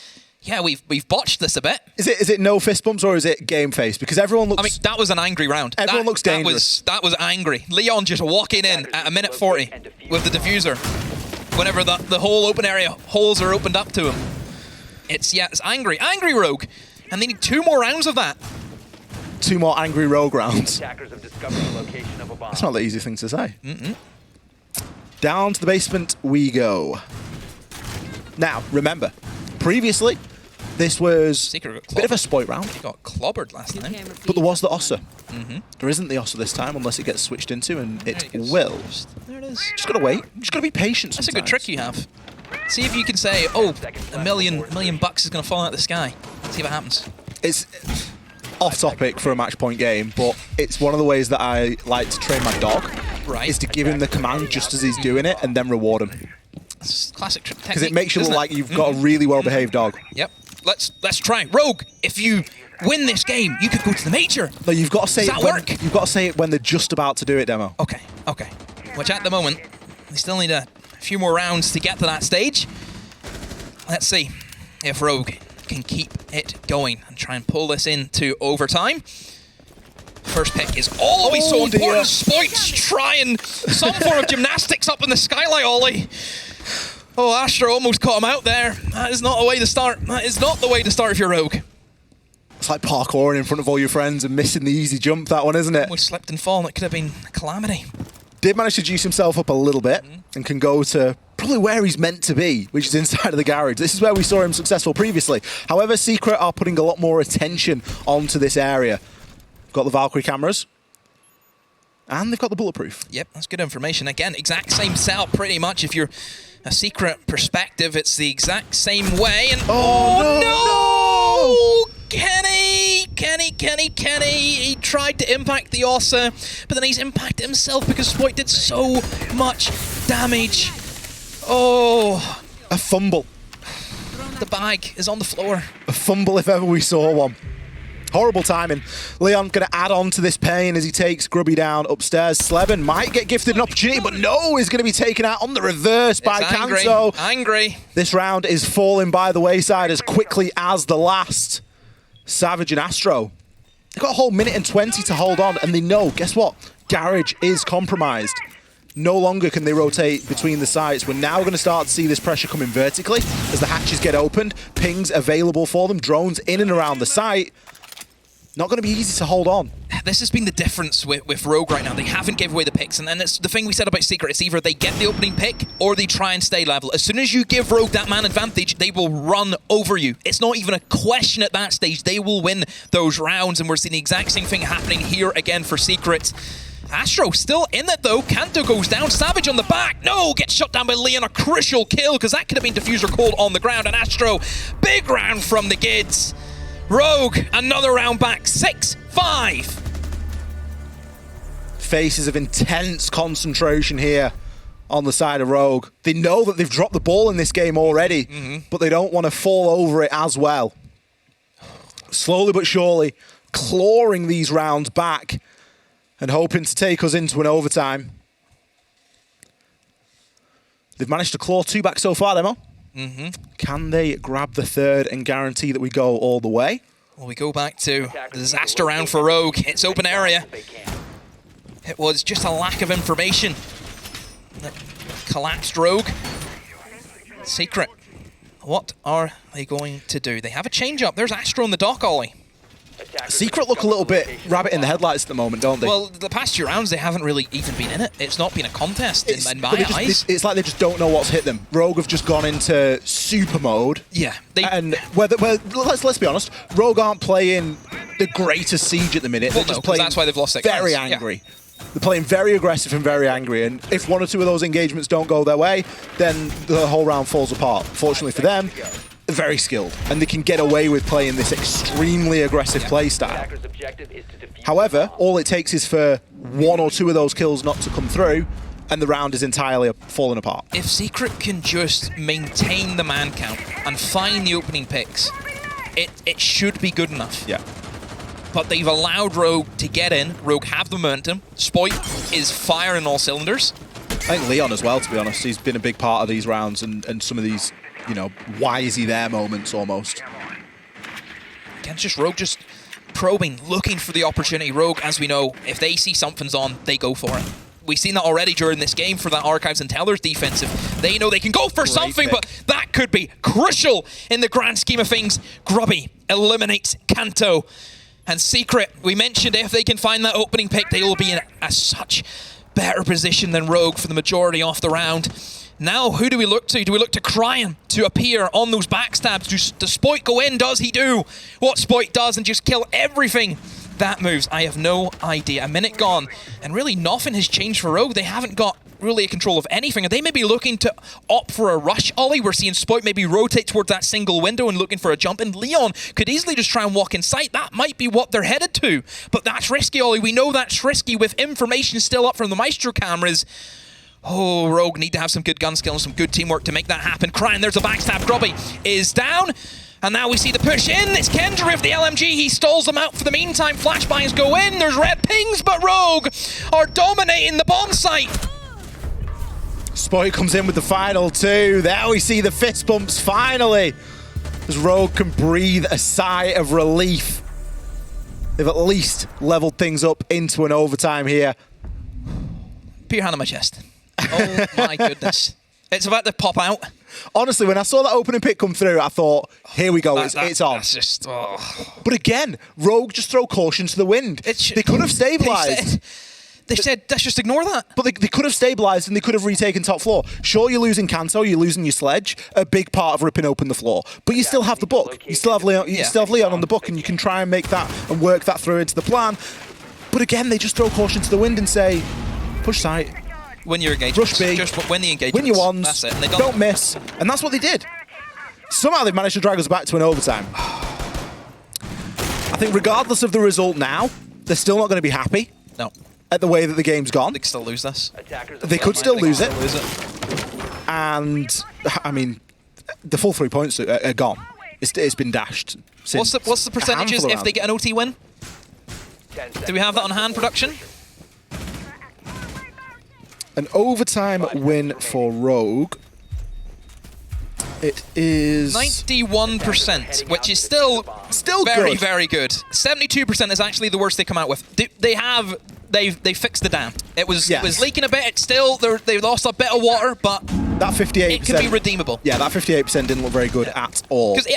yeah, we've botched this a bit. Is it no fist bumps or is it game face? Because everyone looks... I mean, that was an angry round. Everyone looks dangerous. That was angry. Leon just walking in at a minute 40 with the diffuser. Whenever the whole open area holes are opened up to him. It's angry. Angry Rogue. And they need 2 more rounds of that. 2 more angry Rogue rounds. Attackers have discovered the location of a bomb. That's not the easy thing to say. Down to the basement we go. Now, remember, previously, this was Secret got a bit of a spoilt round. He got clobbered last time. But there was the Ossa. There isn't the Ossa this time unless it gets switched into, and it will. There it is. Just gotta wait. Just gotta be patient sometimes. That's a good trick you have. See if you can say, oh, $1 million bucks is going to fall out of the sky. See what happens. It's off topic for a match point game, but it's one of the ways that I like to train my dog. Right. Is to give him the command just as he's doing it and then reward him. It's classic technique. Because it makes you look like you've got a really well-behaved dog. Yep. Let's try. Rogue, if you win this game, you could go to the major. No, you've got to say Does that work? You've got to say it when they're just about to do it, Demo. Okay. Which at the moment, they still need a few more rounds to get to that stage. Let's see if Rogue can keep it going and try and pull this into overtime. First pick is always so important. Spoit's trying some form of gymnastics up in the skylight ollie. Oh, Astro almost caught him out there. That is not the way to start. That is not the way to start if you're Rogue. It's like parkouring in front of all your friends and missing the easy jump, that one, isn't it? Almost slipped and fallen. It could have been a calamity. Did manage to juice himself up a little bit and can go to probably where he's meant to be, which is inside of the garage. This is where we saw him successful previously. However, Secret are putting a lot more attention onto this area. Got the Valkyrie cameras. And they've got the bulletproof. Yep, that's good information. Again, exact same setup pretty much. If you're a Secret perspective, it's the exact same way. And oh no! Kenny! He tried to impact the Ossa, but then he's impacted himself because Spoit did so much damage. Oh! A fumble. The bag is on the floor. A fumble if ever we saw one. Horrible timing. Leon going to add on to this pain as he takes Grubby down upstairs. Sleben might get gifted an opportunity, but no, he's going to be taken out on the reverse by Kanto. Angry. This round is falling by the wayside as quickly as the last. Savage and Astro. They've got a whole minute and 20 to hold on, and they know, guess what? Garage is compromised. No longer can they rotate between the sites. We're now going to start to see this pressure coming vertically as the hatches get opened. Pings available for them. Drones in and around the site. Not going to be easy to hold on. This has been the difference with Rogue right now. They haven't given away the picks, and then it's the thing we said about Secret. It's either they get the opening pick or they try and stay level. As soon as you give Rogue that man advantage, they will run over you. It's not even a question at that stage. They will win those rounds, and we're seeing the exact same thing happening here again for Secret. Astro still in it though. Kanto goes down. Savage on the back. No, gets shot down by Leon. A crucial kill because that could have been diffuser called on the ground. And Astro, big round from the Gids. Rogue, another round back. 6-5. Faces of intense concentration here on the side of Rogue. They know that they've dropped the ball in this game already, but they don't want to fall over it as well. Slowly but surely, clawing these rounds back and hoping to take us into an overtime. They've managed to claw 2 back so far, Demo. Can they grab the third and guarantee that we go all the way? Well, we go back to the disaster round for Rogue. It's open area. It was just a lack of information that collapsed Rogue. Secret. What are they going to do? They have a change up. There's Astro on the dock, Ollie. Secret look a little bit rabbit in the headlights at the moment, don't they? Well, the past 2 rounds, they haven't really even been in it. It's not been a contest in my eyes. It's like they just don't know what's hit them. Rogue have just gone into super mode. Yeah. And let's be honest, Rogue aren't playing the greatest siege at the minute. Well, They're just playing that's why they've lost 6 very rounds. angry. Yeah. They're playing very aggressive and very angry, and if 1 or 2 of those engagements don't go their way, then the whole round falls apart. Fortunately for them, they're very skilled, and they can get away with playing this extremely aggressive play style. However, all it takes is for 1 or 2 of those kills not to come through, and the round is entirely falling apart. If Secret can just maintain the man count and find the opening picks, it should be good enough. Yeah. But they've allowed Rogue to get in. Rogue have the momentum. Spoit is firing all cylinders. I think Leon as well, to be honest. He's been a big part of these rounds and some of these, you know, why is he there moments almost. Again, just Rogue just probing, looking for the opportunity. Rogue, as we know, if they see something's on, they go for it. We've seen that already during this game for that Archives and Tellers defensive. They know they can go for something, but that could be crucial in the grand scheme of things. Grubby eliminates Kanto. And Secret, we mentioned if they can find that opening pick, they will be in a such better position than Rogue for the majority of the round. Now, who do we look to? Do we look to Cryan to appear on those backstabs? Does Spoit go in? Does he do what Spoit does and just kill everything that moves? I have no idea. A minute gone, and really nothing has changed for Rogue. They haven't got really a control of anything. Are they maybe looking to opt for a rush, Ollie? We're seeing Spoit maybe rotate towards that single window and looking for a jump, and Leon could easily just try and walk in sight. That might be what they're headed to, but that's risky, Ollie. We know that's risky with information still up from the Maestro cameras. Oh, Rogue need to have some good gun skill and some good teamwork to make that happen. Cryan, there's a backstab. Grubby is down. And now we see the push in. It's Kendra with the LMG. He stalls them out for the meantime. Flashbangs go in. There's red pings, but Rogue are dominating the bomb site. Spoit comes in with the final two. There we see the fist bumps finally, as Rogue can breathe a sigh of relief. They've at least leveled things up into an overtime here. Put your hand on my chest. Oh my goodness. It's about to pop out. Honestly, when I saw that opening pick come through, I thought, here we go, it's on. That's just, oh. But again, Rogue just throw caution to the wind. They could have stabilized. They've said, let's just ignore that. But they could have stabilized and they could have retaken top floor. Sure, you're losing Kanto, you're losing your sledge, a big part of ripping open the floor. But you still have the book. You still have Leon, you still have Leon on the book, and you can try and make that and work that through into the plan. But again, they just throw caution to the wind and say, push sight. Win your engagement. Rush big. Just win the engagement. Win your ones. That's it. And don't miss. And that's what they did. Somehow they've managed to drag us back to an overtime. I think regardless of the result now, they're still not going to be happy. No. At the way that the game's gone. They could still lose this. They could still lose it. And, I mean, the full 3 points are gone. It's been dashed. What's the percentages if they get an OT win? Do we have that on hand, production? An overtime win for Rogue. It is 91%, which is still very, good. very good. 72% is actually the worst they come out with. They fixed the dam. It was leaking a bit. It's still they lost a bit of water, but that 58%, it can be redeemable. Yeah, that 58% didn't look very good at all. Because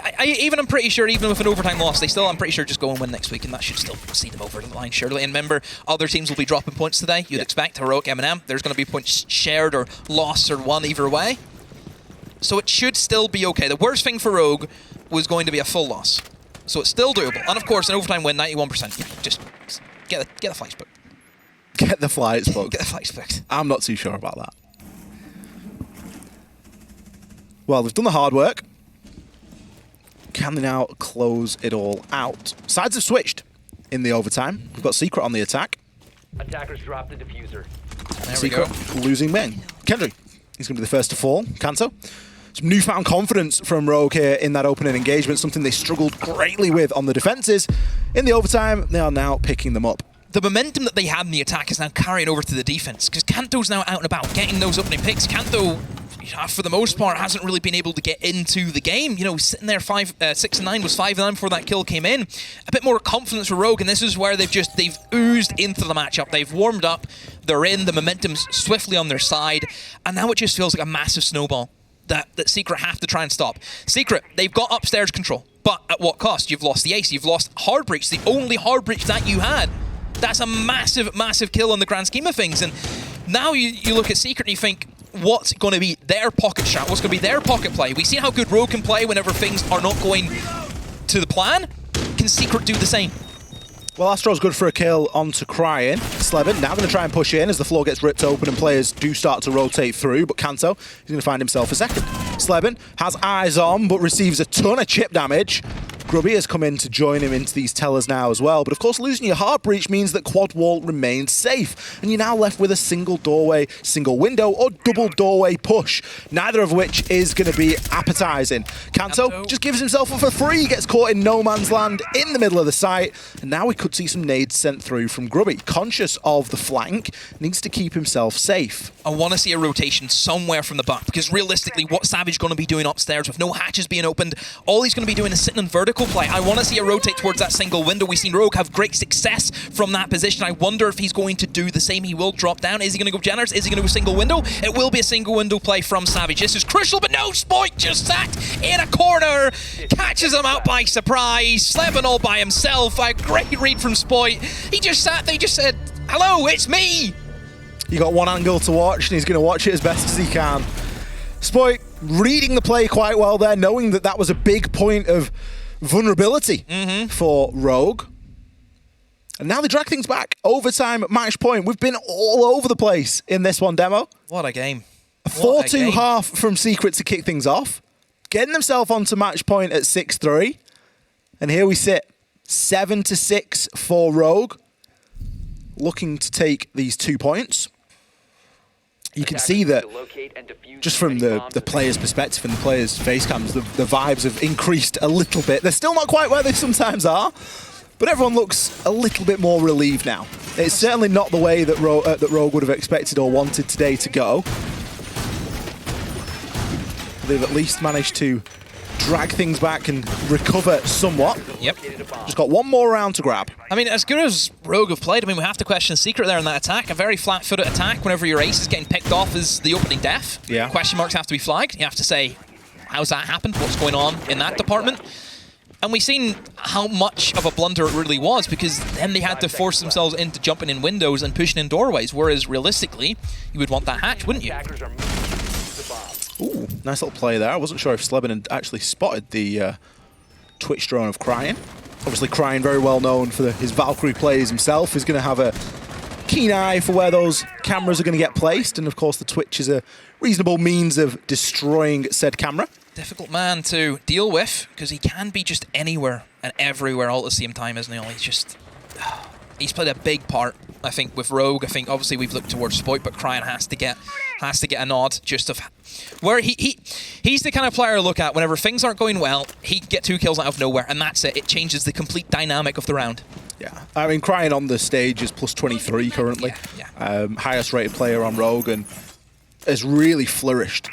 I'm pretty sure, even with an overtime loss, I'm pretty sure just go and win next week, and that should still see them over the line, surely. And remember, other teams will be dropping points today. You'd expect Heroic, MNM. There's going to be points shared or lost or won either way. So it should still be okay. The worst thing for Rogue was going to be a full loss. So it's still doable. And of course, an overtime win, 91%. Yeah, just get the flights booked. Get the flights booked. Get the flights booked. I'm not too sure about that. Well, they've done the hard work. Can they now close it all out? Sides have switched in the overtime. We've got Secret on the attack. Attackers drop the diffuser. There Secret we go. losing main. Kendry, he's going to be the first to fall. Kanto. Some newfound confidence from Rogue here in that opening engagement, something they struggled greatly with on the defenses. In the overtime, they are now picking them up. The momentum that they had in the attack is now carrying over to the defense, because Kanto's now out and about, getting those opening picks. Kanto, for the most part, hasn't really been able to get into the game. You know, sitting there 6-9, was 5-9 before that kill came in. A bit more confidence for Rogue, and this is where they've oozed into the matchup. They've warmed up, they're in, the momentum's swiftly on their side, and now it just feels like a massive snowball that Secret have to try and stop. Secret, they've got upstairs control, but at what cost? You've lost the ace, you've lost hard breach, the only hard breach that you had. That's a massive, massive kill in the grand scheme of things. And now you look at Secret and you think, what's going to be their pocket shot? What's going to be their pocket play? We've seen how good Rogue can play whenever things are not going to the plan. Can Secret do the same? Well, Astro's good for a kill onto Cryan. Slevin now going to try and push in as the floor gets ripped open and players do start to rotate through, but Kanto is going to find himself a second. Slevin has eyes on, but receives a ton of chip damage. Grubby has come in to join him into these tellers now as well, but of course losing your hard breach means that quad wall remains safe, and you're now left with a single doorway, single window, or double doorway push, neither of which is going to be appetizing. Kanto just gives himself up for free, gets caught in no man's land in the middle of the site, and now we could see some nades sent through from Grubby. Conscious of the flank, needs to keep himself safe. I want to see a rotation somewhere from the back, because realistically, what Savage going to be doing upstairs with no hatches being opened, all he's going to be doing is sitting in vertical play. I want to see a rotate towards that single window. We've seen Rogue have great success from that position. I wonder if he's going to do the same. He will drop down. Is he going to go generous? Is he going to go single window? It will be a single window play from Savage. This is crucial, but no, Spoit just sat in a corner, catches him out by surprise. Slevin all by himself. A great read from Spoit. He just sat there, just said, hello, it's me. You got one angle to watch, and he's going to watch it as best as he can. Spoit reading the play quite well there, knowing that that was a big point of vulnerability for Rogue. And now they drag things back. Overtime, match point. We've been all over the place in this one, Demo. What a game. A 4-2 half from Secret to kick things off. Getting themselves onto match point at 6-3. And here we sit. 7-6 for Rogue. Looking to take these 2 points. You can see that just from the player's perspective and the player's face cams, the vibes have increased a little bit. They're still not quite where they sometimes are, but everyone looks a little bit more relieved now. It's certainly not the way that Rogue would have expected or wanted today to go. They've at least managed to drag things back and recover somewhat. Yep. Just got one more round to grab. I mean, as good as Rogue have played, I mean, we have to question Secret there in that attack. A very flat-footed attack whenever your ace is getting picked off is the opening death. Yeah. Question marks have to be flagged. You have to say, how's that happened? What's going on in that department? And we've seen how much of a blunder it really was, because then they had to force themselves into jumping in windows and pushing in doorways, whereas realistically, you would want that hatch, wouldn't you? Ooh, nice little play there. I wasn't sure if Sleben had actually spotted the Twitch drone of Crying. Obviously, Crying, very well known for his Valkyrie plays himself, is going to have a keen eye for where those cameras are going to get placed. And of course, the Twitch is a reasonable means of destroying said camera. Difficult man to deal with, because he can be just anywhere and everywhere all at the same time, isn't he? He's just... He's played a big part, I think, with Rogue. I think obviously we've looked towards Spoit, but Crying has to get a nod just of where he's the kind of player I look at whenever things aren't going well. He can get 2 kills out of nowhere, and that's it. It changes the complete dynamic of the round. Yeah, I mean, Crying on the stage is plus 23 currently. Yeah. Highest rated player on Rogue, and has really flourished.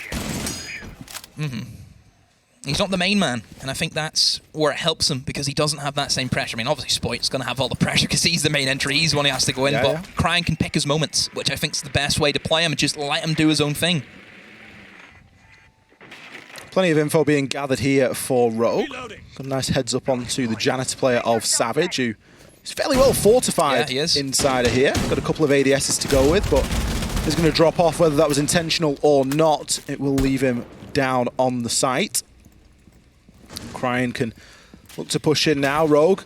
He's not the main man, and I think that's where it helps him, because he doesn't have that same pressure. I mean, obviously Spoit's going to have all the pressure because he's the main entry, he's the one who has to go in, but Crying can pick his moments, which I think is the best way to play him, and just let him do his own thing. Plenty of info being gathered here for Rogue. Got a nice heads up onto the janitor player of Savage, who is fairly well fortified inside of here. Got a couple of ADSs to go with, but is going to drop off whether that was intentional or not. It will leave him down on the site. Crying can look to push in now. Rogue,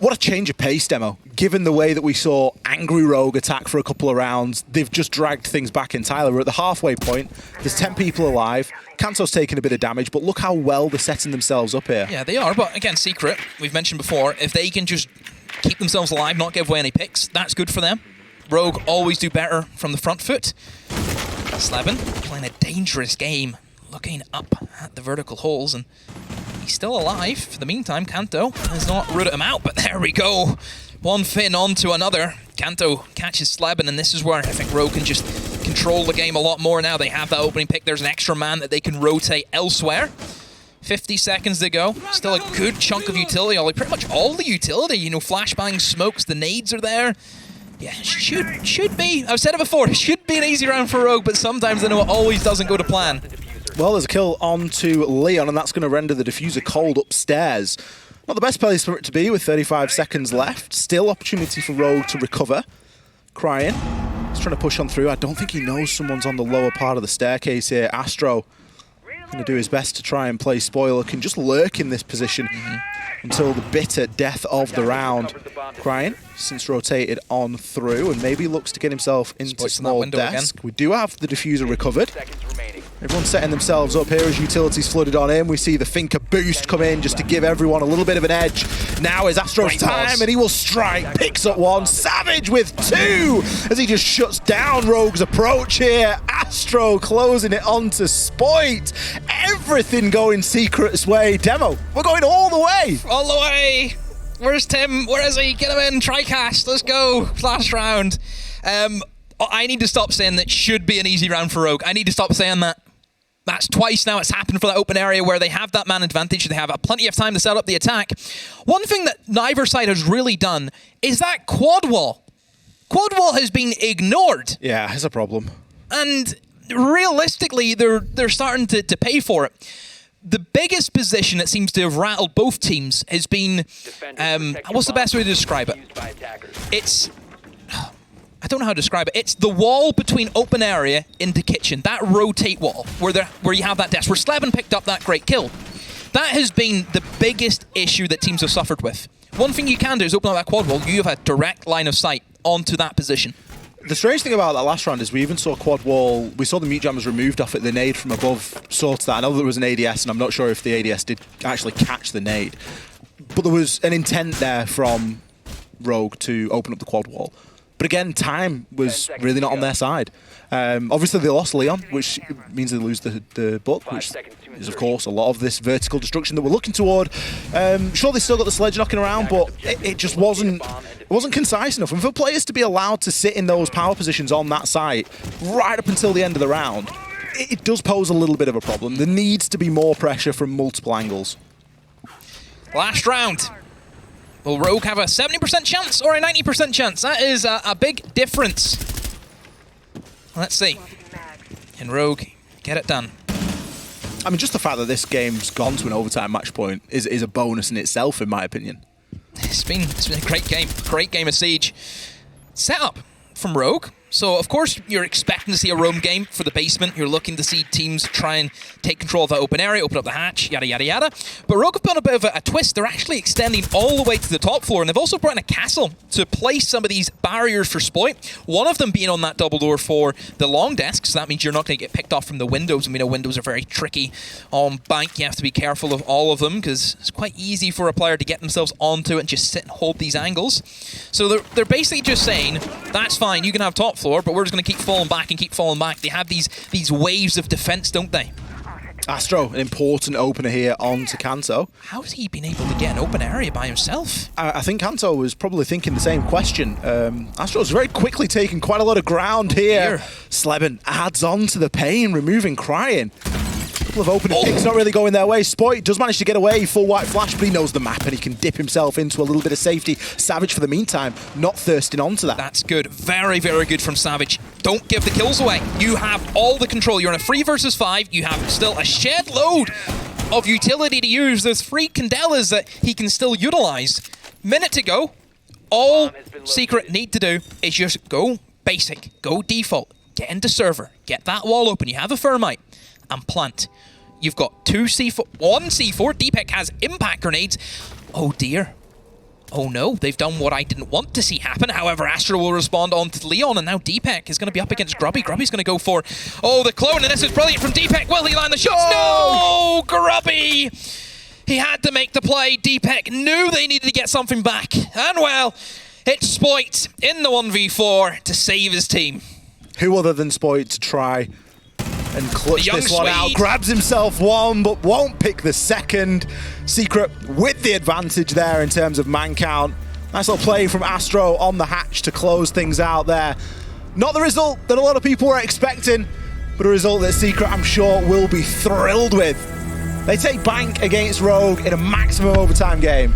what a change of pace, Demo. Given the way that we saw Angry Rogue attack for a couple of rounds, they've just dragged things back entirely. We're at the halfway point. There's 10 people alive. Kanto's taking a bit of damage, but look how well they're setting themselves up here. Yeah, they are, but again, Secret, we've mentioned before, if they can just keep themselves alive, not give away any picks, that's good for them. Rogue always do better from the front foot. Sleben playing a dangerous game, looking up at the vertical holes, and he's still alive. For the meantime, Kanto has not rooted him out, but there we go. One fin on to another. Kanto catches Sleben, and this is where I think Rogue can just control the game a lot more now. They have that opening pick. There's an extra man that they can rotate elsewhere. 50 seconds to go. Still a good chunk of utility. Pretty much all the utility. You know, flashbang, smokes, the nades are there. Yeah, should be. I've said it before. It should be an easy round for Rogue, but sometimes I know it always doesn't go to plan. Well, there's a kill onto Leon, and that's going to render the diffuser cold upstairs. Not the best place for it to be with 35 seconds left. Still opportunity for Rogue to recover. Crying. He's trying to push on through. I don't think he knows someone's on the lower part of the staircase here. Astro going to do his best to try and play spoiler. Can just lurk in this position until the bitter death of the round. Crying, since rotated on through, and maybe looks to get himself into small desk. Again. We do have the diffuser recovered. Everyone's setting themselves up here as utilities flooded on in. We see the Finker boost come in just to give everyone a little bit of an edge. Now is Astro's time, and he will strike. Picks up one. Savage with 2 as he just shuts down Rogue's approach here. Astro closing it onto Spoit. Everything going Secret's way. Demo, we're going all the way. All the way. Where's Tim? Where is he? Get him in. Tricast. Let's go. Last round. I need to stop saying that should be an easy round for Rogue. I need to stop saying that. That's twice now it's happened for that open area where they have that man advantage. They have plenty of time to set up the attack. One thing that neither side has really done is that quad wall. Quad wall has been ignored. Yeah, it's a problem. And realistically, they're starting to pay for it. The biggest position that seems to have rattled both teams has been... what's the best way to describe it? It's... don't know how to describe it. It's the wall between open area into kitchen. That rotate wall where you have that desk. Where Sleben picked up that great kill. That has been the biggest issue that teams have suffered with. One thing you can do is open up that quad wall. You have a direct line of sight onto that position. The strange thing about that last round is we even saw quad wall. We saw the mute jammers removed off it. The nade from above sorted that. I know there was an ADS, and I'm not sure if the ADS did actually catch the nade. But there was an intent there from Rogue to open up the quad wall. But again, time was really not on their side. Obviously, they lost Leon, which means they lose the book, which is, of course, a lot of this vertical destruction that we're looking toward. Sure, they still got the sledge knocking around, but it just wasn't concise enough. And for players to be allowed to sit in those power positions on that site right up until the end of the round, it does pose a little bit of a problem. There needs to be more pressure from multiple angles. Last round. Will Rogue have a 70% chance or a 90% chance? That is a big difference. Let's see. Can Rogue get it done? I mean, just the fact that this game's gone to an overtime match point is a bonus in itself, in my opinion. It's been a great game of Siege. Setup from Rogue. So, of course, you're expecting to see a roam game for the basement. You're looking to see teams try and take control of that open area, open up the hatch, yada, yada, yada. But Rogue have done a bit of a twist. They're actually extending all the way to the top floor, and they've also brought in a castle to place some of these barriers for Sploit. One of them being on that double door for the long desk, so that means you're not going to get picked off from the windows. And we know windows are very tricky on Bank. You have to be careful of all of them, because it's quite easy for a player to get themselves onto it and just sit and hold these angles. So they're basically just saying, that's fine, you can have top floor, but we're just going to keep falling back and keep falling back. They have these waves of defense, don't they? Astro, an important opener here onto Kanto. How has he been able to get an open area by himself? I think Kanto was probably thinking the same question. Astro's very quickly taking quite a lot of ground here. Sleben adds on to the pain, removing Crying. Couple of opening picks not really going their way. Sploit does manage to get away, full white flash, but he knows the map and he can dip himself into a little bit of safety. Savage, for the meantime, not thirsting onto that. That's good. Very, very good from Savage. Don't give the kills away. You have all the control. You're in a 3 versus 5. You have still a shed load of utility to use. There's 3 Candelas that he can still utilize. Minute to go. All Secret need to do is just go basic, go default, get into server, get that wall open. You have a Thermite and plant. You've got 2 C4, 1 C4. Deepek has impact grenades. Oh dear. Oh no, they've done what I didn't want to see happen. However, Astro will respond on to Leon, and now Deepek is going to be up against Grubby. Grubby's going to go for, the clone, and this is brilliant from Deepek. Will he land the shots? No! Grubby! He had to make the play. Deepek knew they needed to get something back. And well, it's Sploit in the 1v4 to save his team. Who other than Sploit to try and clutch this one out? Swede Grabs himself one, but won't pick the second. Secret with the advantage there in terms of man count. Nice little play from Astro on the hatch to close things out there. Not the result that a lot of people were expecting, but a result that Secret, I'm sure, will be thrilled with. They take Bank against Rogue in a maximum overtime game.